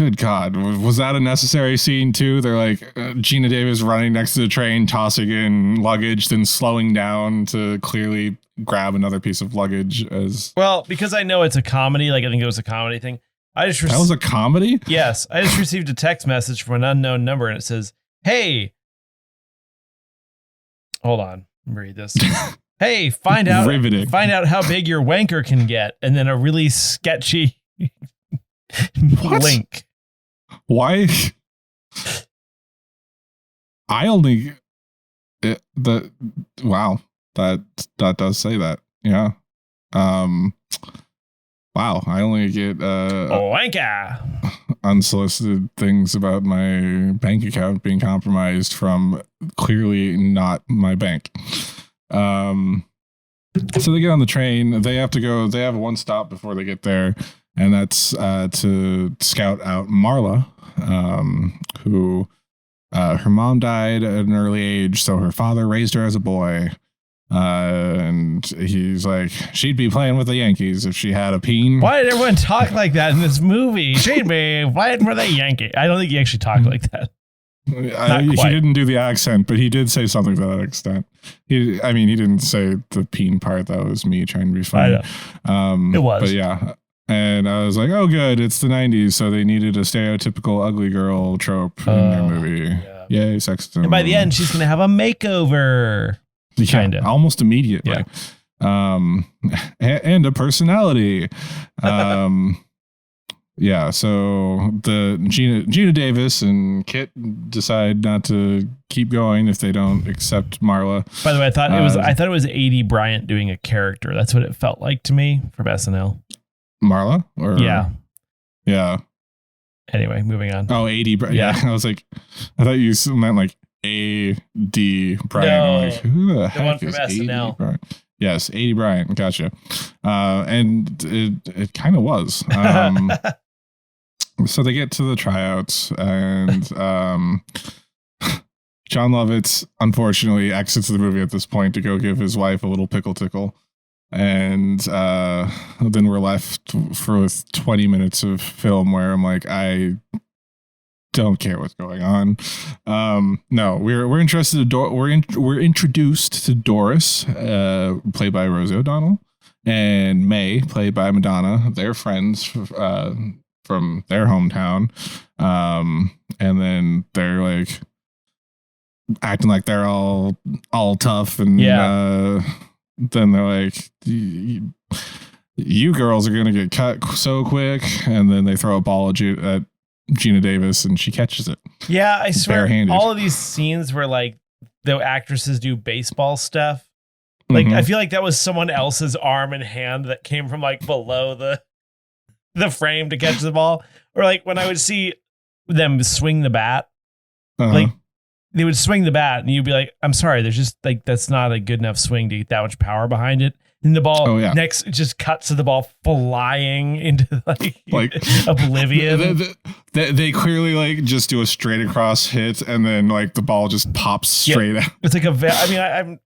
Good God. Was that a necessary scene too? They're like Gina Davis running next to the train, tossing in luggage, then slowing down to clearly grab another piece of luggage as well, because I know it's a comedy. Like I think it was a comedy thing. That was a comedy? Yes. I just received a text message from an unknown number and it says, "Hey, hold on. Let me read this. Hey, find out how big your wanker can get." And then a really sketchy link. Why? Wow, that does say that. Yeah. Wow, I only get wanker unsolicited things about my bank account being compromised from clearly not my bank. So they get on the train. They have one stop before they get there, and that's to scout out Marla, who her mom died at an early age, so her father raised her as a boy. And he's like, she'd be playing with the Yankees if she had a peen. Why did everyone talk like that in this movie? She'd be playing for the Yankees. I don't think he actually talked like that. He didn't do the accent, but he did say something to that extent. He didn't say the peen part. That was me trying to be funny. It was. But yeah. And I was like, oh, good. It's the 90s. So they needed a stereotypical ugly girl trope in their movie. Yeah. Yay, sexism. And by the end, she's going to have a makeover. Kind of. Almost immediately. Yeah. And a personality. Yeah, so the Gina Davis and Kit decide not to keep going if they don't accept Marla. By the way, I thought it was A.D. Bryant doing a character. That's what it felt like to me from SNL. Marla? Yeah. Anyway, moving on. Oh, A.D. Bryant. Yeah. I was like, I thought you meant like A.D. Bryant. No, I'm like, who the heck one from is SNL. A.D. Bryant? Yes, A.D. Bryant. Gotcha. And it kind of was. So they get to the tryouts, and John Lovitz unfortunately exits the movie at this point to go give his wife a little pickle tickle. And then we're left with 20 minutes of film where I'm like, I don't care what's going on. No, we're interested. We're introduced to Doris, played by Rosie O'Donnell, and May, played by Madonna. They're friends from their hometown, and then they're like acting like they're all tough, and then they're like, you girls are gonna get cut so quick, and then they throw a ball at Gina Davis and she catches it. Yeah, I swear all of these scenes where like the actresses do baseball stuff, like I feel like that was someone else's arm and hand that came from like below the frame to catch the ball. Or like when I would see them swing the bat, like they would swing the bat and you'd be like, I'm sorry, there's just like, that's not a good enough swing to get that much power behind it. And the ball next just cuts to the ball flying into like oblivion. They clearly like just do a straight across hit and then like the ball just pops straight out. It's like I'm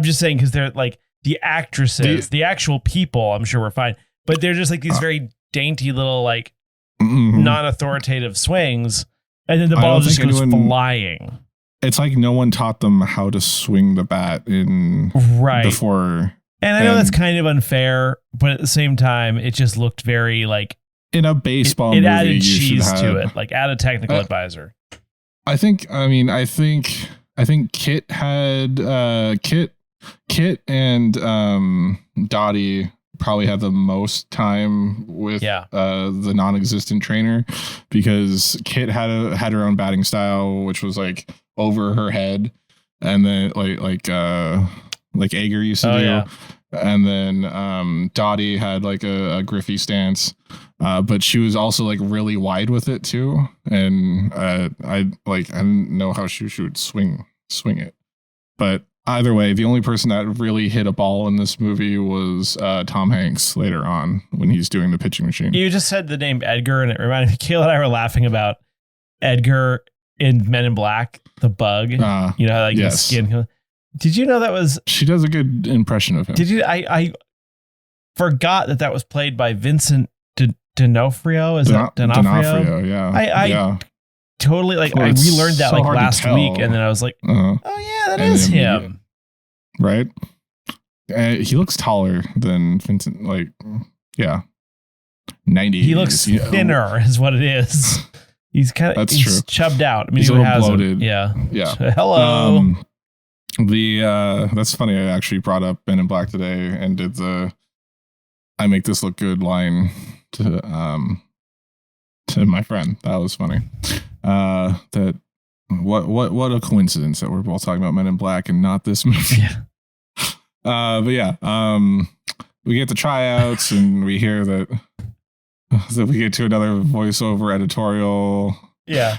just saying, because they're like the actresses, the actual people, I'm sure we're fine. But they're just like these very dainty little like non-authoritative swings, and then the ball just goes flying. It's like no one taught them how to swing the bat before. And I know that's kind of unfair, but at the same time, it just looked very like in a baseball movie. It added cheese to it, like add a technical advisor. I think Kit had Kit and Dottie probably had the most time with the non-existent trainer, because Kit had her own batting style, which was like over her head, and then like Ager used to do. Yeah. And then Dottie had like a Griffey stance, but she was also like really wide with it too. And I didn't know how she would swing it, but either way, the only person that really hit a ball in this movie was Tom Hanks later on when he's doing the pitching machine. You just said the name Edgar, and it reminded me, Kayla and I were laughing about Edgar in Men in Black, the bug. You know, like his skin. Did you know that was... She does a good impression of him. Did you... I forgot that was played by Vincent D'Onofrio? Is that D'Onofrio? D'Onofrio, yeah. I totally I relearned that last week, and then I was like, oh yeah, that is him. Right? He looks taller than Vincent. 90. He looks thinner, is what it is. He's he's chubbed out. I mean, he's a little bloated. Yeah. Hello. That's funny. I actually brought up Men in Black today and did the "I make this look good" line to my friend. That was funny. That what a coincidence that we're both talking about Men in Black and not this movie. Yeah. We get the tryouts and we hear that we get to another voiceover editorial. Yeah.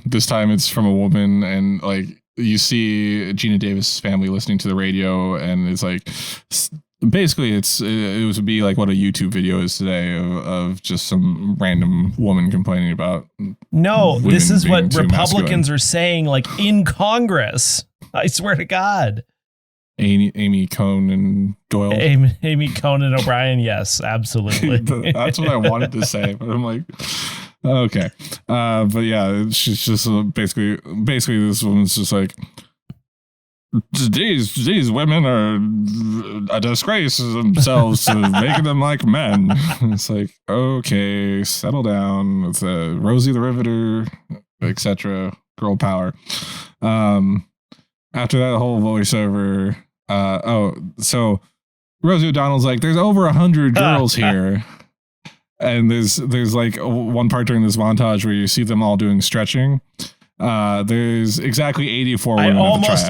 This time it's from a woman, and you see Gina Davis' family listening to the radio, and it's basically it would be like what a YouTube video is today of just some random woman complaining about. No, this is what Republicans are saying, in Congress. I swear to God. Amy Conan Doyle. Amy Conan O'Brien. Yes, absolutely. That's what I wanted to say, but I'm like, okay. But yeah, she's just basically this woman's just like, these women are a disgrace to themselves to making them like men. It's like, okay, settle down. It's Rosie the Riveter, etc. Girl power. After that whole voiceover, so Rosie O'Donnell's like, there's over 100 girls here. And there's one part during this montage where you see them all doing stretching. There's exactly 84 women. This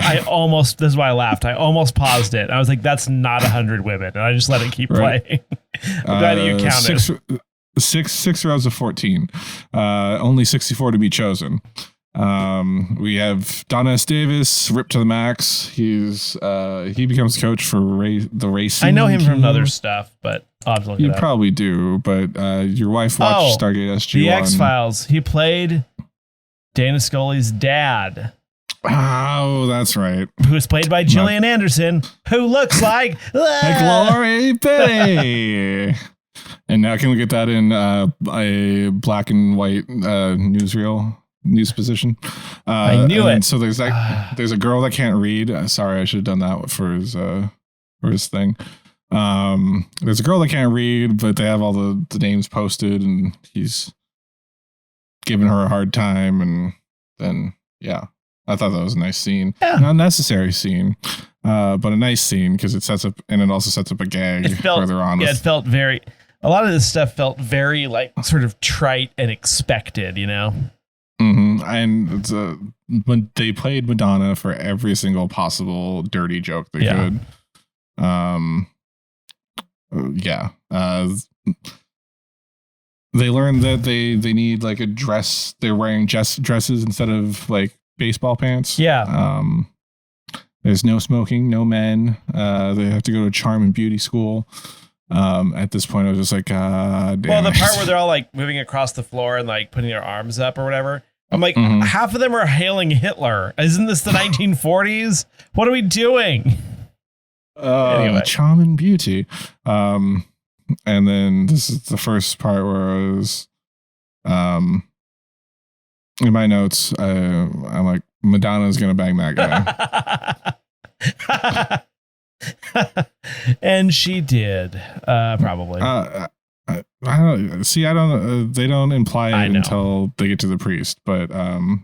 is why I laughed. I almost paused it. I was like, that's not 100 women. And I just let it keep playing. I'm glad that you counted. Six rows of 14. Only 64 to be chosen. We have Donna S. Davis, ripped to the max. He becomes coach for the racing. I know him from other stuff, but I'll have to look it up. You probably do, but your wife watched Stargate SG-1. The X-Files. He played Dana Scully's dad. Oh, that's right. Who was played by Gillian Anderson, who looks like Glory Bay. And now can we get that in a black and white newsreel? News position. I knew it. So there's a girl that can't read. Sorry, I should have done that for his thing. There's a girl that can't read, but they have all the names posted, and he's giving her a hard time. And then I thought that was a nice scene. Not a necessary scene, but a nice scene because it also sets up a gag further on. Yeah, it felt very. A lot of this stuff felt very sort of trite and expected, you know. Mm-hmm. And when they played Madonna for every single possible dirty joke they could. They learned that they need a dress. They're wearing dresses instead of baseball pants. Yeah. There's no smoking, no men. They have to go to charm and beauty school. At this point, I was just like, damn. Well, the part where they're all moving across the floor and putting their arms up or whatever. I'm like, half of them are hailing Hitler. Isn't this the 1940s? What are we doing? Anyway. Charm and beauty. And then this is the first part where I was, in my notes, I'm like, Madonna's gonna bang that guy. And she did, probably. I don't see. I don't. They don't imply it until they get to the priest, but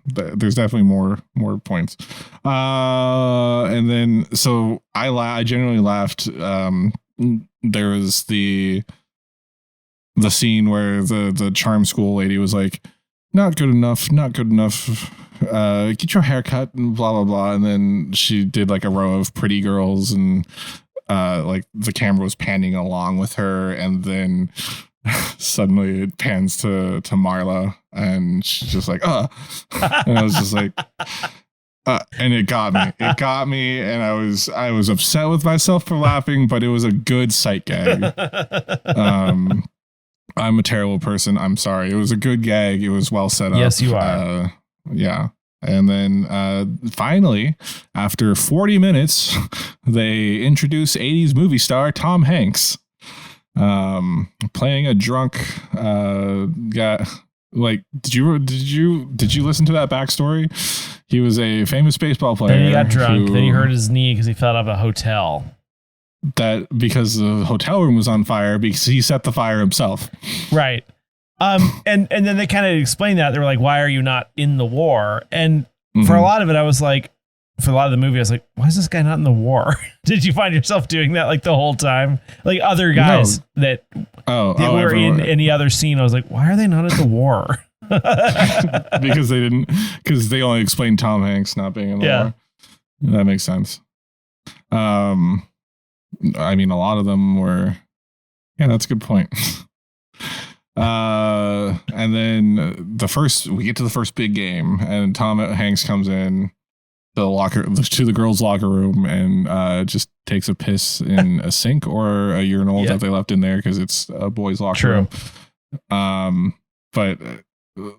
there's definitely more points. And then so I generally laughed. There was the scene where the charm school lady was like, not good enough. Get your hair cut and blah blah blah. And then she did a row of pretty girls, and the camera was panning along with her, and then suddenly it pans to Marla, and she's just like, and I was just like, and it got me, and I was upset with myself for laughing, but it was a good sight gag. I'm a terrible person. I'm sorry. It was a good gag. It was well set up. Yes, you are. Yeah. And then finally, after 40 minutes, they introduce 80s movie star Tom Hanks. playing a drunk guy. Like, did you listen to that backstory? He was a famous baseball player. Then he got drunk. Then he hurt his knee because he fell out of a hotel. That because the hotel room was on fire because he set the fire himself. Right. And then they kind of explained that. They were like, why are you not in the war? And for a lot of it, I was like, for a lot of the movie, I was like, why is this guy not in the war? Did you find yourself doing that like the whole time? Like other guys that were in any other scene, I was like, why are they not at the war? because they only explained Tom Hanks not being in the war. That makes sense. I mean, a lot of them were, that's a good point. And then we get to the first big game, and Tom Hanks comes in to the girls' locker room and just takes a piss in a sink or a urinal that they left in there because it's a boys' locker room. But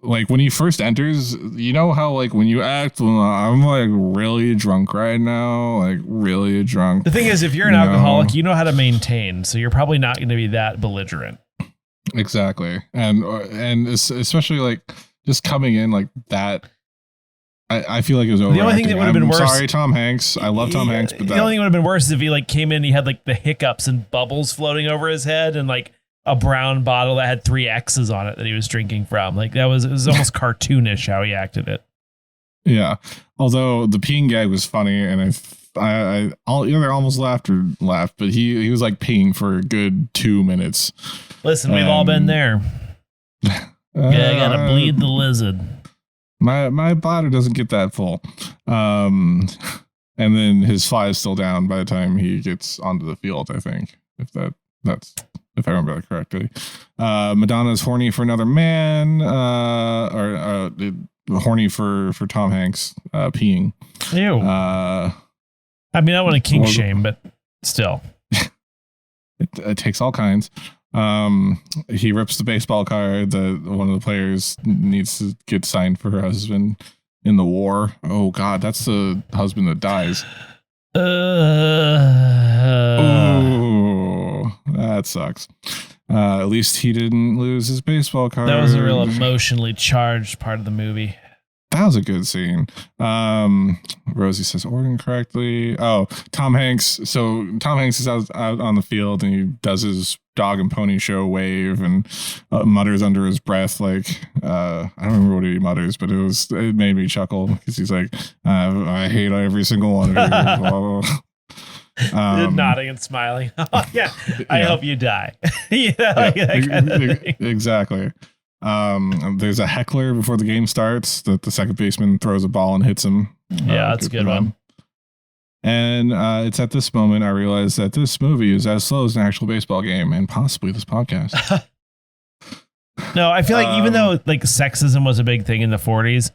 like when he first enters, you know how like when you act, I'm like really drunk right now, like really drunk. The thing is, if you're an alcoholic, you know how to maintain, so you're probably not going to be that belligerent. Exactly, and especially like just coming in like that. I feel like it was overacting. The only thing that would have been worse. Sorry, Tom Hanks. I love Tom Hanks, but the only thing that would have been worse is if he like came in, he had like the hiccups and bubbles floating over his head, and like a brown bottle that had 3 X's on it that he was drinking from. Like it was almost cartoonish how he acted it. Yeah, although the peeing gag was funny, and I almost laughed, but he was like peeing for a good 2 minutes. Listen, we've all been there. I gotta bleed the lizard. My bladder doesn't get that full. And then his fly is still down by the time he gets onto the field, I think. If I remember that correctly. Madonna's horny for another man, or horny for Tom Hanks peeing. Ew. I mean, I want to kink shame, but still. It takes all kinds. He rips the baseball card that one of the players needs to get signed for her husband in the war. Oh God, that's the husband that dies. Oh, that sucks. At least he didn't lose his baseball card. That was a real emotionally charged part of the movie. That was a good scene. Rosie says organ correctly. Oh, Tom Hanks. So Tom Hanks is out on the field and he does his dog and pony show wave and mutters under his breath. Like, I don't remember what he mutters, but it made me chuckle because he's like, I hate every single one of you. Nodding and smiling. I hope you die. Exactly. There's a heckler before the game starts that the second baseman throws a ball and hits him. Yeah, that's a good one. And it's at this moment I realized that this movie is as slow as an actual baseball game and possibly this podcast. No, I feel like even though like sexism was a big thing in the 40s,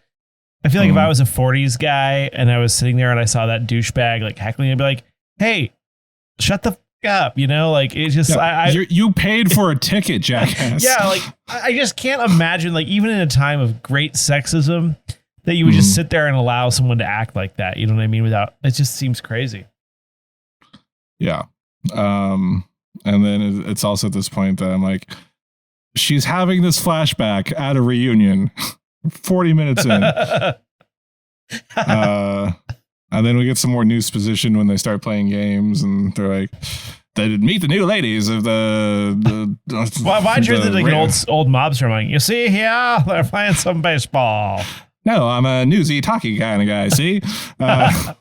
I feel like if I was a 40s guy and I was sitting there and I saw that douchebag like heckling, I'd be like, hey, shut the up, like it's just you paid for a ticket, jackass. Yeah, like I just can't imagine, like even in a time of great sexism, that you would just sit there and allow someone to act like that. You know what I mean? Without, it just seems crazy. Yeah. And then it's also at this point that I'm like, she's having this flashback at a reunion 40 minutes in. And then we get some more newsposition when they start playing games, and they're like, "They meet the new ladies of the." Why treat it like an old mobster? Like, you see here, they're playing some baseball. No, I'm a newsy, talky kind of guy. See, but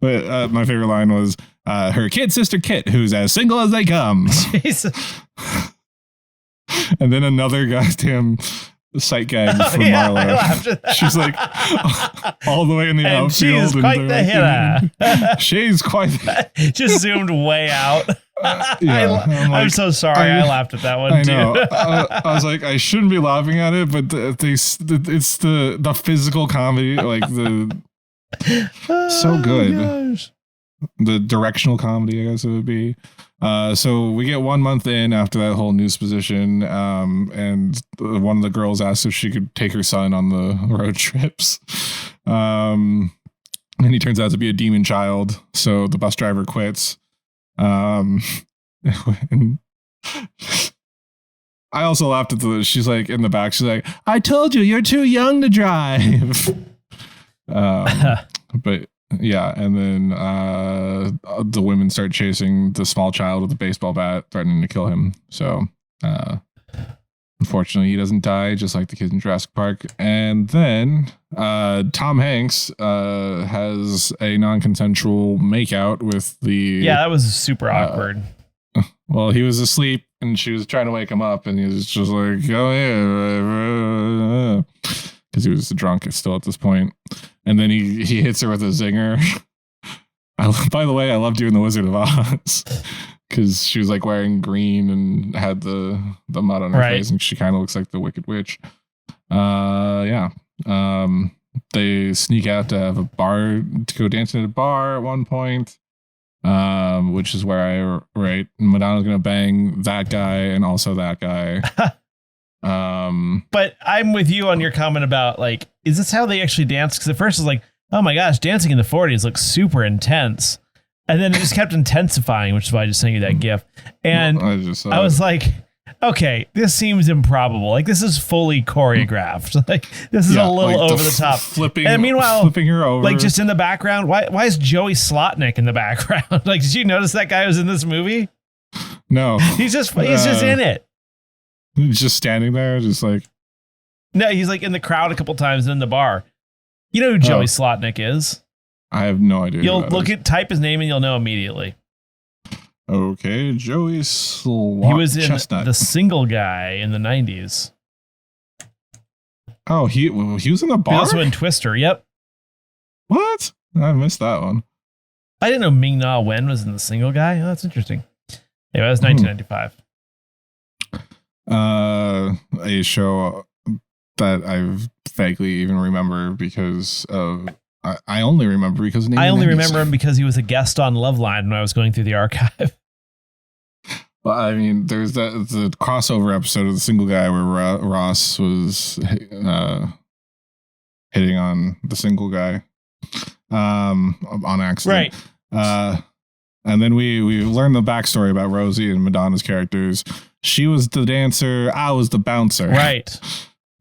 my favorite line was her kid sister Kit, who's as single as they come. Jesus. And then another goddamn sight gag from Marla. She's like all the way in the outfield. She's quite the hitter. She's quite. Just zoomed way out. I'm so sorry. I laughed at that one I too. Know. I was like, I shouldn't be laughing at it, but it's the physical comedy, like so good. Gosh. The directional comedy, I guess it would be. So we get 1 month in after that whole news position, and one of the girls asked if she could take her son on the road trips. And he turns out to be a demon child, so the bus driver quits. And I also laughed at she's like in the back. She's like, I told you, you're too young to drive. But yeah. And then the women start chasing the small child with a baseball bat, threatening to kill him. So unfortunately, he doesn't die, just like the kids in Jurassic Park. And then Tom Hanks has a non-consensual makeout with the... Yeah, that was super awkward. Well, he was asleep and she was trying to wake him up and he was just like, oh yeah, because he was drunk still at this point. And then he hits her with a zinger. By the way, I love doing the Wizard of Oz because she was like wearing green and had the mud on her face and she kind of looks like the Wicked Witch. Yeah. They sneak out to have a bar, to go dancing at a bar at one point. Which is where I write Madonna's gonna bang that guy and also that guy. But I'm with you on your comment about like, is this how they actually dance? Because at first it's like, oh my gosh, dancing in the 40s looks super intense, and then it just kept intensifying, which is why I just sent you that GIF. And I was like, okay, this seems improbable. Like this is fully choreographed. Like this is a little over the top. Flipping, and meanwhile, flipping her over. Like just in the background. Why is Joey Slotnick in the background? Like, did you notice that guy was in this movie? No, he's just in it. He's just standing there, just like. No, he's like in the crowd a couple times and in the bar. You know who Joey Slotnick is? I have no idea. You'll type his name and you'll know immediately. Okay, Joey Slot. He was in The Single Guy in the 90s. Oh, he was in the bar? He also in Twister, yep. What? I missed that one. I didn't know Ming-Na Wen was in The Single Guy. Oh, that's interesting. Yeah, that was 1995. A show that I vaguely even remember because of... I only remember because of I only remember him because he was a guest on Loveline when I was going through the archive. Well, I mean, there's the crossover episode of The Single Guy where Ross was hitting on the single guy on accident. Right. And then we learned the backstory about Rosie and Madonna's characters. She was the dancer. I was the bouncer. Right.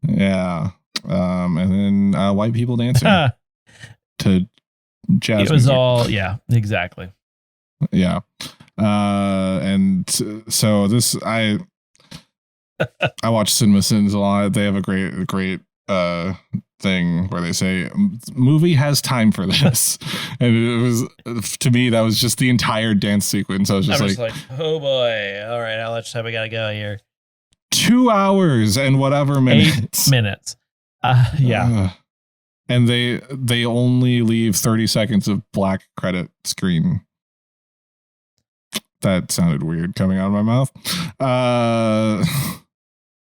Yeah. And then white people dancing to jazz. It was music. All, yeah, exactly. Yeah. And so this, I watch Cinema Sins a lot. They have a great thing where they say movie has time for this. And it was, to me, that was just the entire dance sequence. I was just like, oh boy. All right. How much time we got to go here? 2 hours and whatever minutes. 8 minutes. Yeah. And they only leave 30 seconds of black credit screen. That sounded weird coming out of my mouth.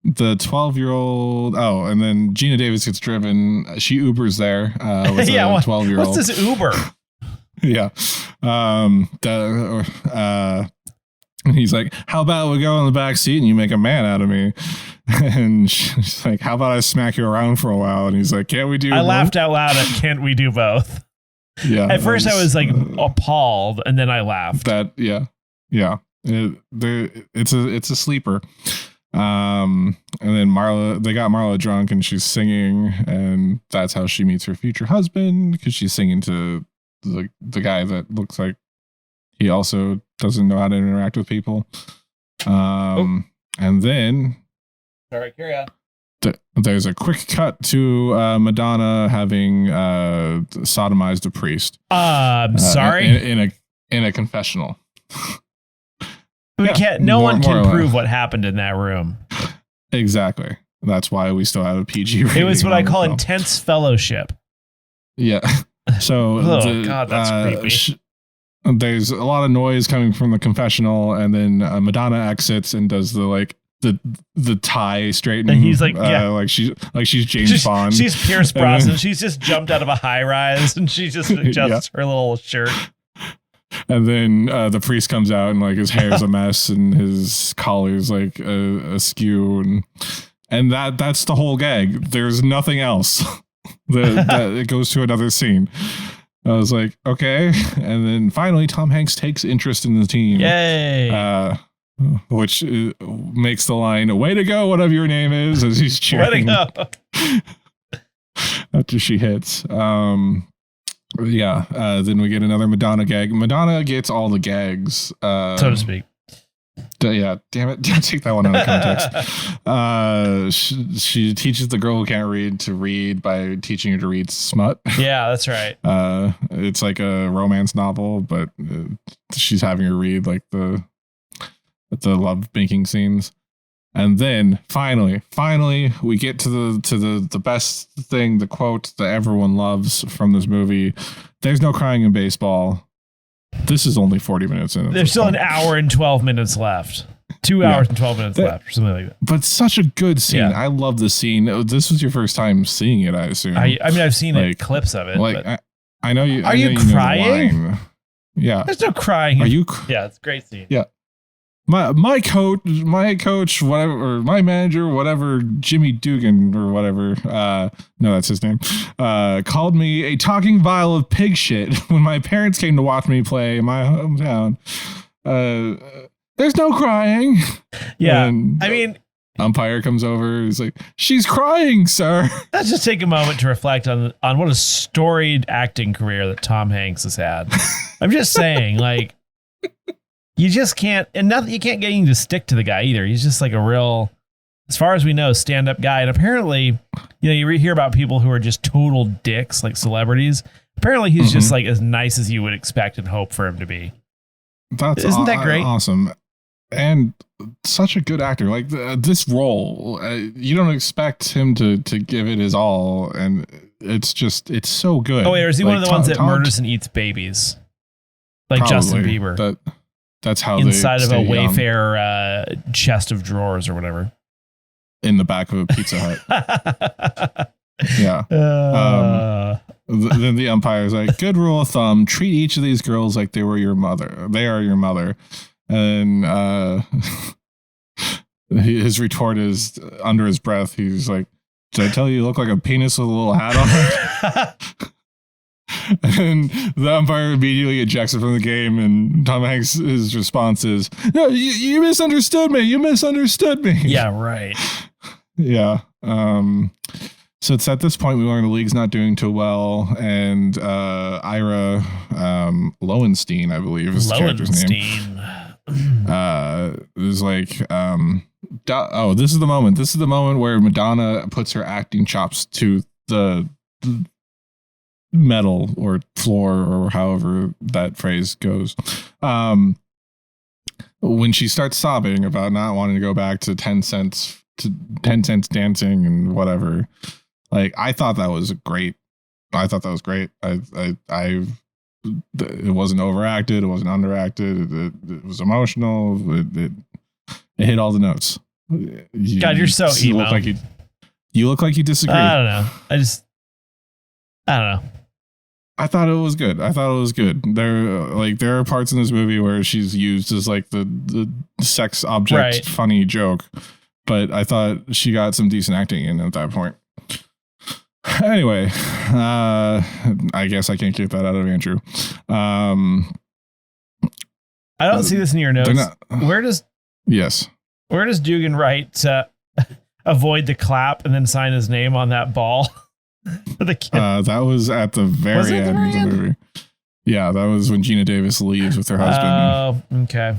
The 12-year-old. Oh, and then Gina Davis gets driven. She Ubers there with a 12-year-old. What's this Uber? Yeah. And he's like, how about we go in the back seat and you make a man out of me? And she's like, how about I smack you around for a while? And he's like, can't we do both? Laughed out loud at can't we do both? Yeah. At first I was like appalled and then I laughed. Yeah. It's a sleeper. And then they got Marla drunk and she's singing, and that's how she meets her future husband, because she's singing to the guy that looks like he also doesn't know how to interact with people. And then all right, carry on. There's a quick cut to Madonna having sodomized a priest. Sorry, in a confessional. No one can prove what happened in that room. Exactly. That's why we still have a PG rating. It was what I call intense fellowship. Yeah. So God, that's creepy. There's a lot of noise coming from the confessional, and then Madonna exits and does the tie straightening. And he's like, she's James Bond. She's Pierce Brosnan. She's just jumped out of a high rise and she just adjusts her little shirt. And then the priest comes out and like his hair's a mess and his collar's like askew, and that's the whole gag. There's nothing else. that it goes to another scene. I was like, okay. And then finally Tom Hanks takes interest in the team. Yay. which makes the line, way to go, whatever your name is, as he's cheering. Way to go. After she hits. Then we get another Madonna gag. Madonna gets all the gags. So to speak. Yeah, damn it. Take that one out of context. She teaches the girl who can't read to read by teaching her to read smut. Yeah, that's right. It's like a romance novel, but she's having her read like the love making scenes. And then finally, we get to the best thing, the quote that everyone loves from this movie. There's no crying in baseball. This is only 40 minutes in. There's still an hour and 12 minutes left. 2 hours and 12 minutes left, or something like that. But such a good scene. Yeah. I love the scene. This was your first time seeing it, I assume. I mean, I've seen clips of it. Like, I know you. Are you crying? Yeah. There's no crying. Are you? Yeah, it's a great scene. Yeah. My coach, whatever, or my manager, whatever, Jimmy Dugan or whatever. No, that's his name. Called me a talking vial of pig shit when my parents came to watch me play in my hometown. There's no crying. Yeah, and I mean, umpire comes over. He's like, "She's crying, sir." Let's just take a moment to reflect on what a storied acting career that Tom Hanks has had. I'm just saying, like. You just can't, and nothing. You can't get him to stick to the guy either. He's just like a real, as far as we know, stand-up guy. And apparently, you hear about people who are just total dicks, like celebrities. Apparently, he's just like as nice as you would expect and hope for him to be. Isn't that great? Awesome, and such a good actor. Like this role, you don't expect him to give it his all, and it's so good. Oh wait, or is he one of the ones that murders and eats babies, like probably, Justin Bieber? That's how inside they of a young. Wayfair chest of drawers or whatever. In the back of a Pizza Hut. Yeah. Then the umpire's like, good rule of thumb, treat each of these girls like they were your mother. They are your mother. And his retort is, under his breath, he's like, did I tell you look like a penis with a little hat on? And the umpire immediately ejects it from the game, and Tom Hanks' his response is, no, you misunderstood me. You misunderstood me. Yeah, right. Yeah. So it's at this point we learn the league's not doing too well, and Ira Lowenstein, I believe, is the character's name. Is like, this is the moment. This is the moment where Madonna puts her acting chops to the metal or floor, or however that phrase goes. When she starts sobbing about not wanting to go back to 10 cents dancing and whatever, like, I thought that was great. It wasn't overacted. It wasn't underacted. It was emotional. It hit all the notes. God, you're so emo. You look like you disagree. I don't know. I don't know. I thought it was good. There are parts in this movie where she's used as like the sex object funny joke, but I thought she got some decent acting in at that point. Anyway, I guess I can't get that out of Andrew. I don't see this in your notes. Where does Dugan write to avoid the clap and then sign his name on that ball? For the kid? That was at the very end of the movie. Yeah, that was when Gina Davis leaves with her husband. Oh, okay.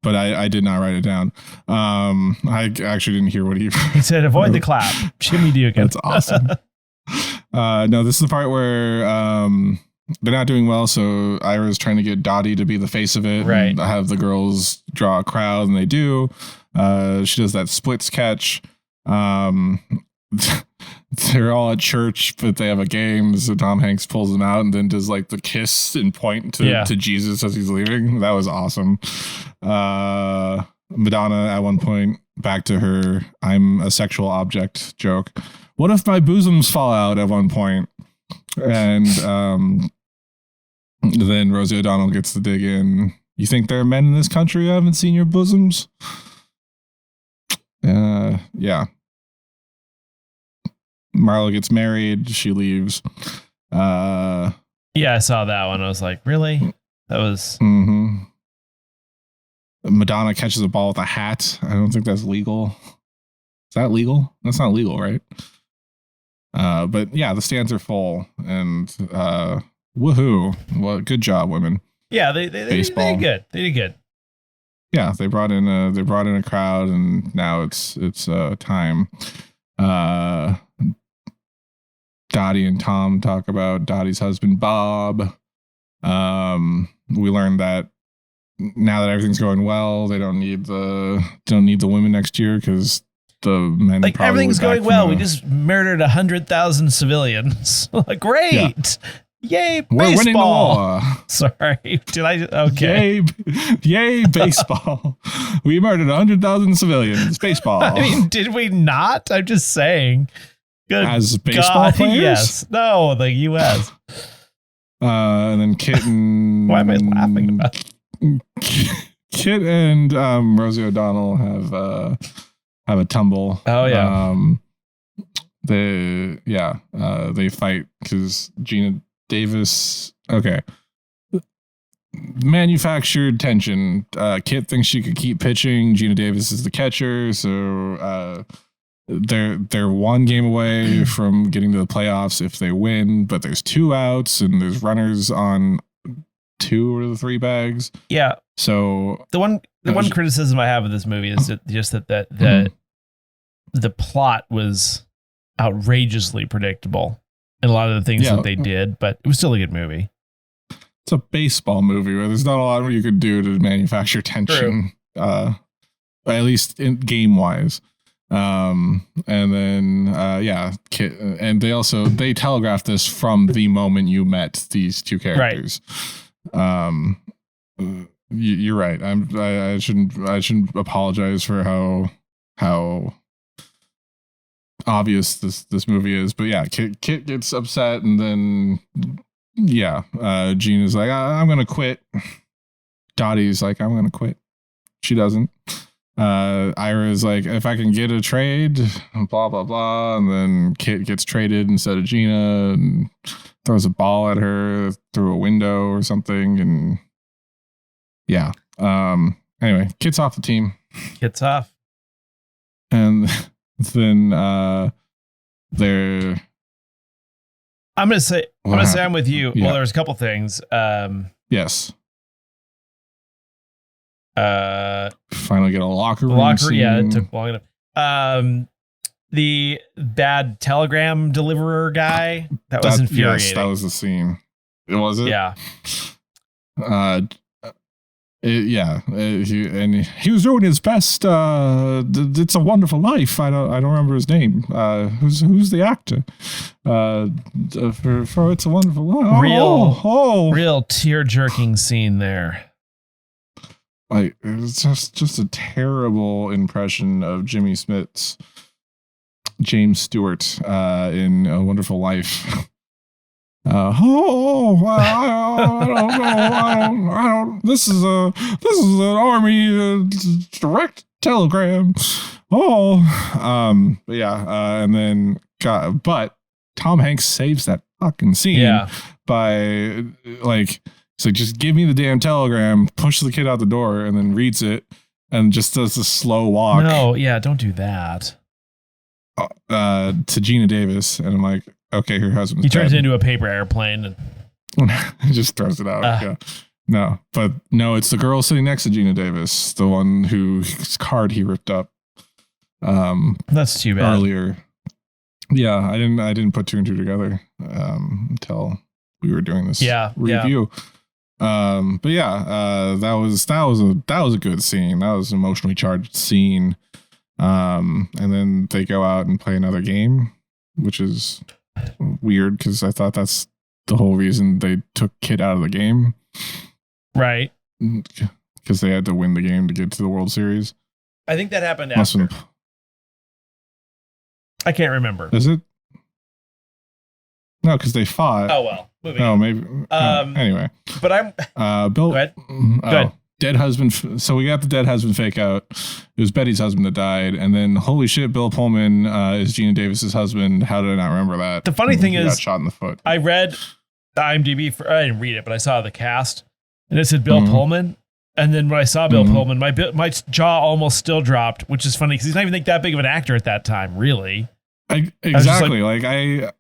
But I did not write it down. I actually didn't hear what he said. Avoid the clap. Jimmy Dugan. That's awesome. No, this is the part where they're not doing well. So Ira's trying to get Dottie to be the face of it, right? And have the girls draw a crowd, and they do. She does that splits catch. They're all at church, but they have a game. So Tom Hanks pulls them out and then does like the kiss and point to Jesus as he's leaving. That was awesome. Madonna at one point, back to her I'm a sexual object joke. What if my bosoms fall out at one point? And then Rosie O'Donnell gets to dig in. You think there are men in this country who haven't seen your bosoms? Yeah. Marlo gets married. She leaves. Yeah, I saw that one. I was like, really? That was. Mm-hmm. Madonna catches a ball with a hat. I don't think that's legal. Is that legal? That's not legal, right? But yeah, the stands are full, and woohoo! Well, good job, women. Yeah, they did good. They did good. Yeah, they brought in a crowd, and now it's time. Dottie and Tom talk about Dottie's husband Bob. We learned that now that everything's going well, they don't need the women next year because the men, like, everything's going well. We just murdered 100,000 civilians. Great. Yeah. Yay, baseball. We're winning the war. Sorry. Did I? Okay. Yay, baseball. We murdered 100,000 civilians. Baseball. I mean, did we not? I'm just saying. Good As baseball players? Yes. No, the U.S. And then Kit and... Why am I laughing about it? Kit and Rosie O'Donnell have a tumble. Oh, yeah. They fight because Gina Davis... Okay. Manufactured tension. Kit thinks she could keep pitching. Gina Davis is the catcher, so... They're one game away from getting to the playoffs if they win, but there's 2 outs and there's runners on 2 or the 3 bags. Yeah. So the one criticism I have of this movie is that the plot was outrageously predictable in a lot of the things that they did, but it was still a good movie. It's a baseball movie where there's not a lot you could do to manufacture tension, at least in game wise. And then Kit, and they telegraphed this from the moment you met these 2 characters. Right. You're right. I shouldn't apologize for how obvious this movie is, but yeah, Kit gets upset, and then Gina's like, I'm gonna quit. Dottie's like, I'm gonna quit. She doesn't. Ira is like, if I can get a trade, blah, blah, blah. And then Kit gets traded instead of Gina and throws a ball at her through a window or something. And yeah. Anyway, Kit's off the team. Kit's off. And then they're... I'm going to say I'm with you. Yeah. Well, there's a couple things. Yes. Finally get a locker room scene. Yeah, it took long enough. The bad telegram deliverer guy, that was infuriating. Yes, that was the scene. Was it? Yeah. He was doing his best. It's a Wonderful Life. I don't remember his name. Who's the actor? For It's a Wonderful Life. Real tear-jerking scene there. Like, it's just a terrible impression of Jimmy Smith's James Stewart in A Wonderful Life. I don't. This is an army direct telegram. But yeah, and then but Tom Hanks saves that fucking scene by so just give me the damn telegram, push the kid out the door, and then reads it, and just does a slow walk. No, yeah, don't do that. To Gina Davis, and I'm like, okay, her husband's He turns it into a paper airplane and just throws it out. Yeah. No, but no, it's the girl sitting next to Gina Davis, the one whose card he ripped up. That's too bad. Earlier. Yeah, I didn't put 2 and 2 together until we were doing this review. Yeah. But yeah, that was a good scene. That was an emotionally charged scene. And then they go out and play another game, which is weird because I thought that's the whole reason they took Kit out of the game. Right. Because they had to win the game to get to the World Series. I think that happened after. I can't remember. Is it? No, because they fought. Oh, well. Maybe. Anyway. But I'm... Bill... Go ahead. Go ahead. Dead husband. So we got the dead husband fake out. It was Betty's husband that died. And then, holy shit, Bill Pullman is Gina Davis's husband. How did I not remember that? The funny thing is... got shot in the foot. I read the IMDb I didn't read it, but I saw the cast. And it said Bill Pullman. And then when I saw Bill Pullman, my jaw almost still dropped, which is funny because he's not even that big of an actor at that time, really. Exactly. I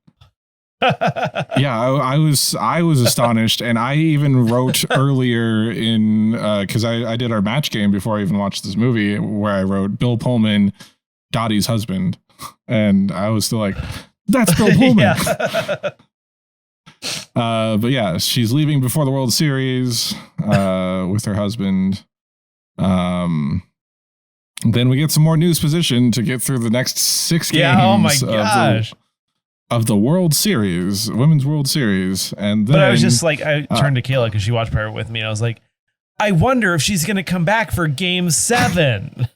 was astonished, and I even wrote earlier in because I did our match game before I even watched this movie, where I wrote Bill Pullman, Dottie's husband, and I was still like, that's Bill Pullman. But yeah, she's leaving before the World Series with her husband. Then we get some more news position to get through the next 6 games. Yeah, oh my gosh. Of the World Series, Women's World Series. And then, but I was just like, I turned to Kayla because she watched part of it with me. And I was like, I wonder if she's going to come back for Game 7.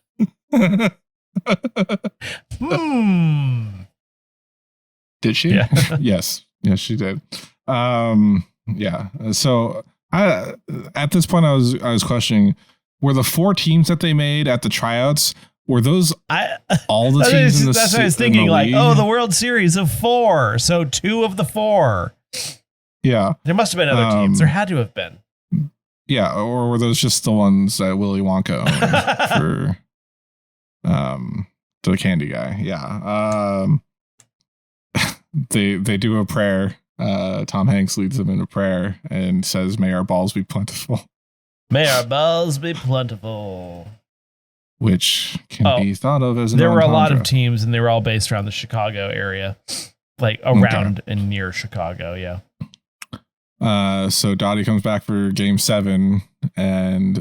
Did she? Yeah. Yes, she did. Yeah. So at this point, I was questioning, were the 4 teams that they made at the tryouts, were those all the teams in the That's what I was thinking, like, oh, the World Series of 4. So 2 of the 4. Yeah. There must have been other teams. There had to have been. Yeah. Or were those just the ones that Willy Wonka owned for the candy guy? Yeah. They do a prayer. Tom Hanks leads them in a prayer and says, "May our balls be plentiful." May our balls be plentiful. Which can be thought of as an there were a lot of teams, and they were all based around the Chicago area, like around and near Chicago. Yeah. So Dottie comes back for Game 7, and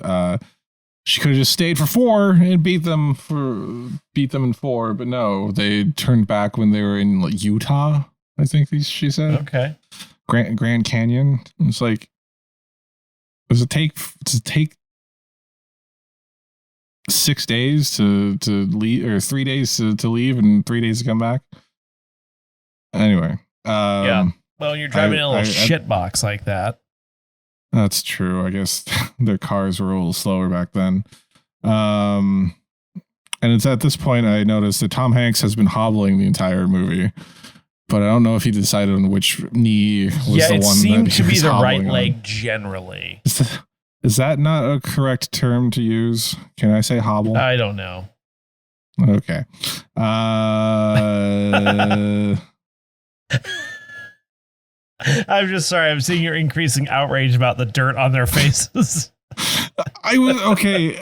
she could have just stayed for 4 and beat them in 4, but no, they turned back when they were in Utah. I think she said. Okay. Grand Canyon. It's like, does it take 6 days to leave, or 3 days to leave and 3 days to come back? Anyway. Yeah. Well, when you're driving in a little shit box like that. That's true. I guess their cars were a little slower back then. And it's at this point I noticed that Tom Hanks has been hobbling the entire movie, but I don't know if he decided on which knee was the one that he was hobbling on. It seemed to be the right leg generally. Is that not a correct term to use? Can I say hobble? I don't know. Okay. I'm just sorry. I'm seeing your increasing outrage about the dirt on their faces. I was okay.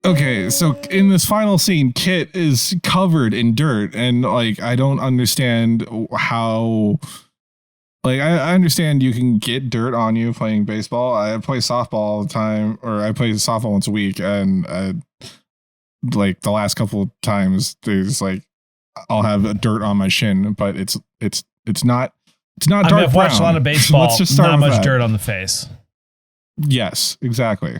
Okay, so in this final scene, Kit is covered in dirt, and like I don't understand how. Like I understand you can get dirt on you playing baseball. I play softball all the time, or I play softball once a week, and like the last couple of times, there's like I'll have dirt on my shin, but it's not dark brown. I've watched a lot of baseball. Let's just start not much dirt on the face. Yes, exactly.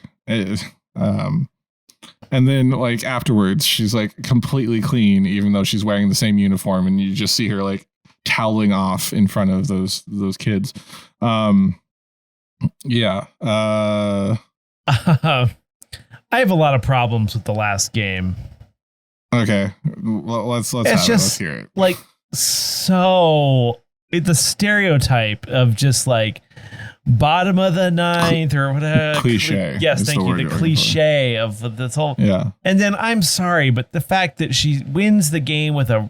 And then like afterwards, she's like completely clean, even though she's wearing the same uniform, and you just see her like toweling off in front of those kids. Yeah. I have a lot of problems with the last game. Okay, let's hear it. Like, so the stereotype of just like bottom of the ninth or whatever cliche. Yes, thank you. The cliche of this whole. Yeah. And then I'm sorry, but the fact that she wins the game with a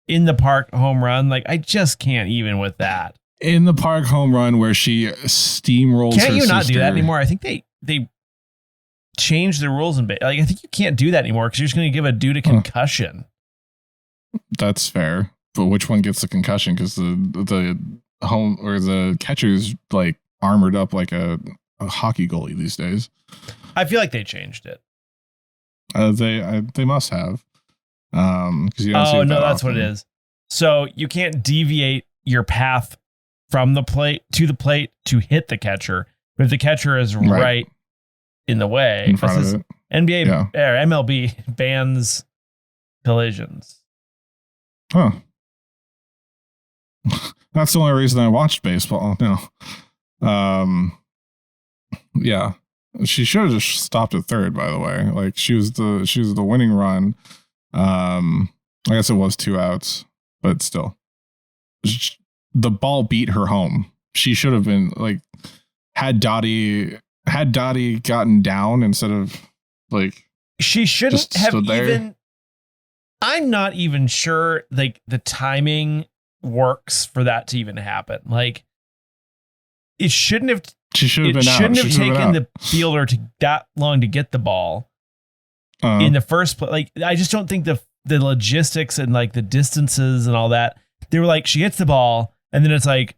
in the park home run, like I just can't even with that. In the park home run where she steamrolls. Can't you not sister. do that anymore? I think they changed the rules and like I think you can't do that anymore because you're just going to give a dude a concussion. That's fair, but which one gets the concussion? Because the home or the catcher's like armored up like a hockey goalie these days. I feel like they changed it. They must have. Because you don't see oh it no, that that's often. what it is. So you can't deviate your path from the plate to hit the catcher, but if the catcher is right in the way, in front of it. NBA or MLB bans collisions. Huh. That's the only reason I watched baseball. No. Yeah. She should have just stopped at third, by the way. Like she was the winning run. I guess it was 2 outs, but still. The ball beat her home. She should have been like had Dottie had Dottie gotten down instead of like she shouldn't have even. I'm not even sure like the timing works for that to even happen. Like it shouldn't have. She should have been out. Shouldn't have taken the fielder that long to get the ball in the first place. Like I just don't think the logistics and like the distances and all that. They were like, she hits the ball and then it's like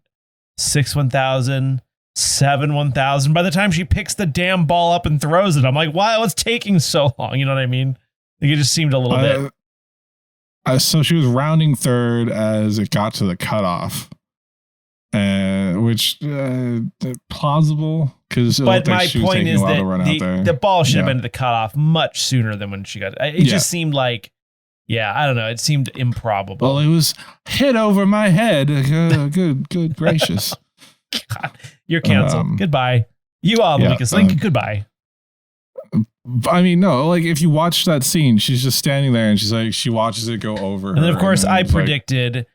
6 1,000, 7 1,000. By the time she picks the damn ball up and throws it, I'm like, wow, it's taking so long. You know what I mean? Like it just seemed a little bit. So she was rounding third as it got to the cutoff, which plausible because. But my point is that the ball should have been to the cutoff much sooner than when she got. It just seemed like, I don't know. It seemed improbable. Well, it was hit over my head. Good gracious! God, you're canceled. Goodbye. You are the weakest link. Goodbye. I mean, no, like if you watch that scene, she's just standing there and she's like, she watches it go over. And then, of course, I predicted,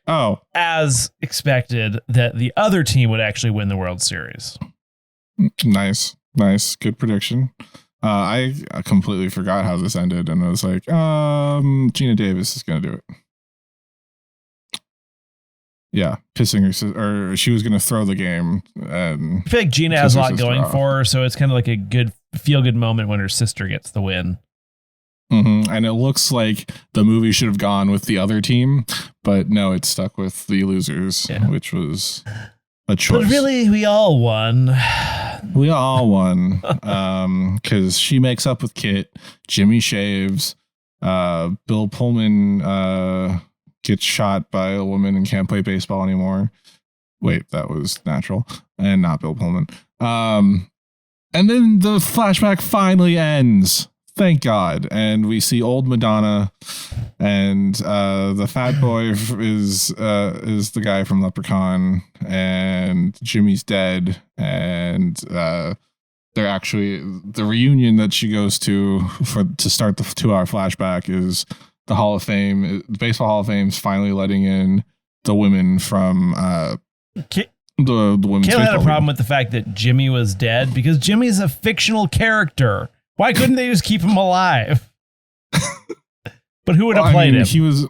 as expected, that the other team would actually win the World Series. Nice. Good prediction. I completely forgot how this ended. And I was like, Gina Davis is going to do it. Yeah, pissing her sister, or she was going to throw the game. And I feel like Gina has a lot going for her, so it's kind of like a good feel-good moment when her sister gets the win. Mm-hmm. And it looks like the movie should have gone with the other team, but no, it stuck with the losers, which was a choice. But really, we all won. We all won because she makes up with Kit, Jimmy shaves, Bill Pullman gets shot by a woman and can't play baseball anymore. Wait, that was natural and not Bill Pullman. And then the flashback finally ends. Thank God. And we see old Madonna, and the fat boy is the guy from Leprechaun, and Jimmy's dead, and they're actually the reunion that she goes to start the 2-hour flashback is the Hall of Fame. The Baseball Hall of Fame's finally letting in the women from the women's. Kayla had a problem with the fact that Jimmy was dead because Jimmy is a fictional character. Why couldn't they just keep him alive? But who would have played him? He was.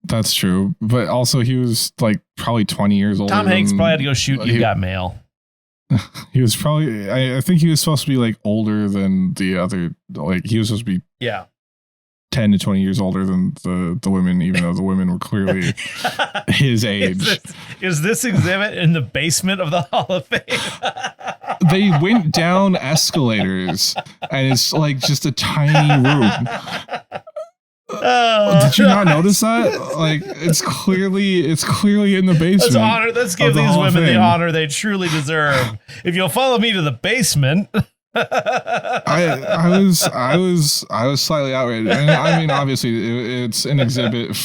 That's true, but also he was like probably 20 years old. Tom Hanks probably had to go shoot You Got Mail. He was probably. I think he was supposed to be like older than the other. Like he was supposed to be. 10 to 20 years older than the women, even though the women were clearly his age. Is this exhibit in the basement of the Hall of Fame? They went down escalators, and it's like just a tiny room. Did you not notice that? Like it's clearly in the basement. Let's give these women the honor they truly deserve. If you'll follow me to the basement. I was slightly outraged, and I mean, obviously, it's an exhibit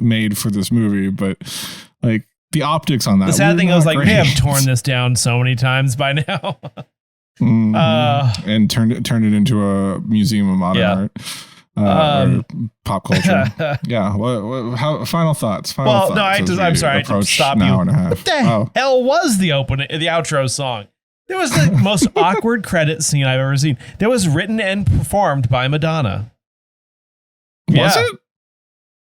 made for this movie, but like the optics on that. The sad thing, I was like, they have torn this down so many times by now, and turned it into a museum of modern art. Or pop culture. How final thoughts? No, I'm sorry, I had to stop you. What the hell was the outro song? There was the most awkward credit scene I've ever seen. That was written and performed by Madonna. Was it?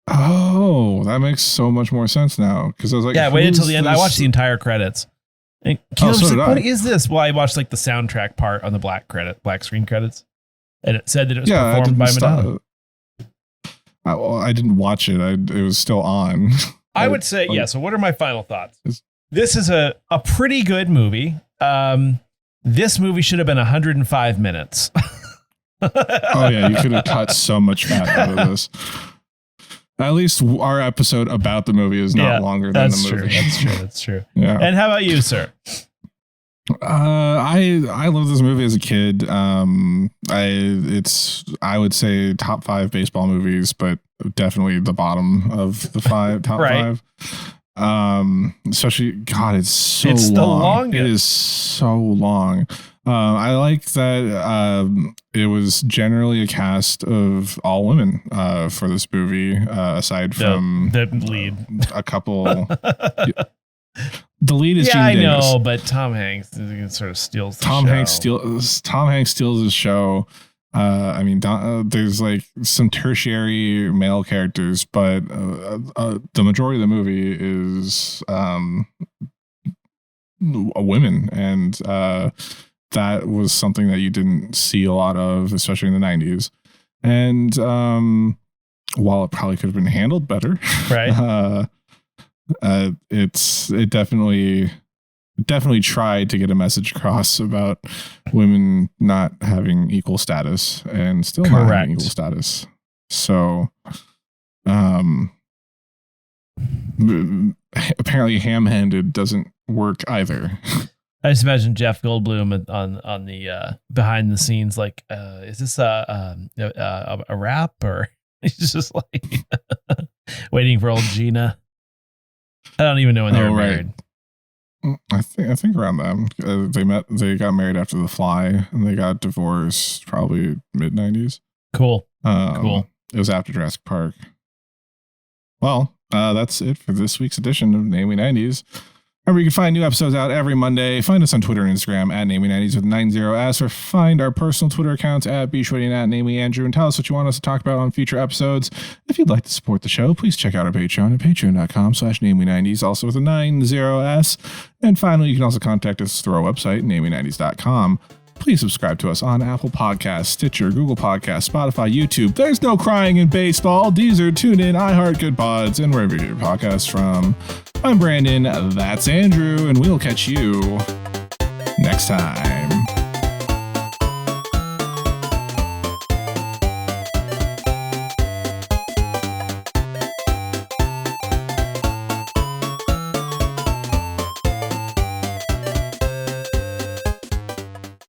Oh, that makes so much more sense now. Because I was like, I waited until the end. I watched the entire credits. And was like, what is this? Well, I watched like the soundtrack part on the black screen credits, and it said that it was performed by Madonna. I didn't watch it. It was still on. I would say So, what are my final thoughts? This is a pretty good movie. This movie should have been 105 minutes. You could have cut so much fat out of this. At least our episode about the movie is not longer than the movie. That's true. Yeah. And how about you, sir? I love this movie as a kid. I would say top 5 baseball movies, but definitely the bottom of the top 5. Especially, God, it's so long. It's the longest. It is so long. I like that it was generally a cast of all women for this movie, aside from the lead. A couple. The lead is Gina I Davis. know, but Tom Hanks sort of steals the Tom show. Tom Hanks steals his show. I mean, there's like some tertiary male characters, but the majority of the movie is women, and that was something that you didn't see a lot of, especially in the 90s. And while it probably could have been handled better, right? It definitely tried to get a message across about women not having equal status and still not having equal status. So, apparently ham-handed doesn't work either. I just imagine Jeff Goldblum on the behind the scenes, like, is this a rap, or he's just like waiting for old Gina. I don't even know when they were married. I think around them. They got married after The Fly, and they got divorced probably mid-90s. Cool. It was after Jurassic Park. Well, that's it for this week's edition of Namely 90s. Remember, you can find new episodes out every Monday. Find us on Twitter and Instagram at Namely90s with 90s, or find our personal Twitter accounts at Beachwoody and at Namely Andrew, and tell us what you want us to talk about on future episodes. If you'd like to support the show, please check out our Patreon at patreon.com/Namely90s, also with a 90s. And finally, you can also contact us through our website, Namely90s.com. Please subscribe to us on Apple Podcasts, Stitcher, Google Podcasts, Spotify, YouTube. There's no crying in baseball. Deezer, TuneIn, iHeart, Good Pods, and wherever you get your podcasts from. I'm Brandon, that's Andrew, and we'll catch you next time.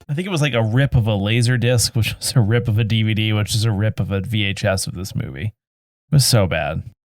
I think it was like a rip of a laser disc, which was a rip of a DVD, which is a rip of a VHS of this movie. It was so bad.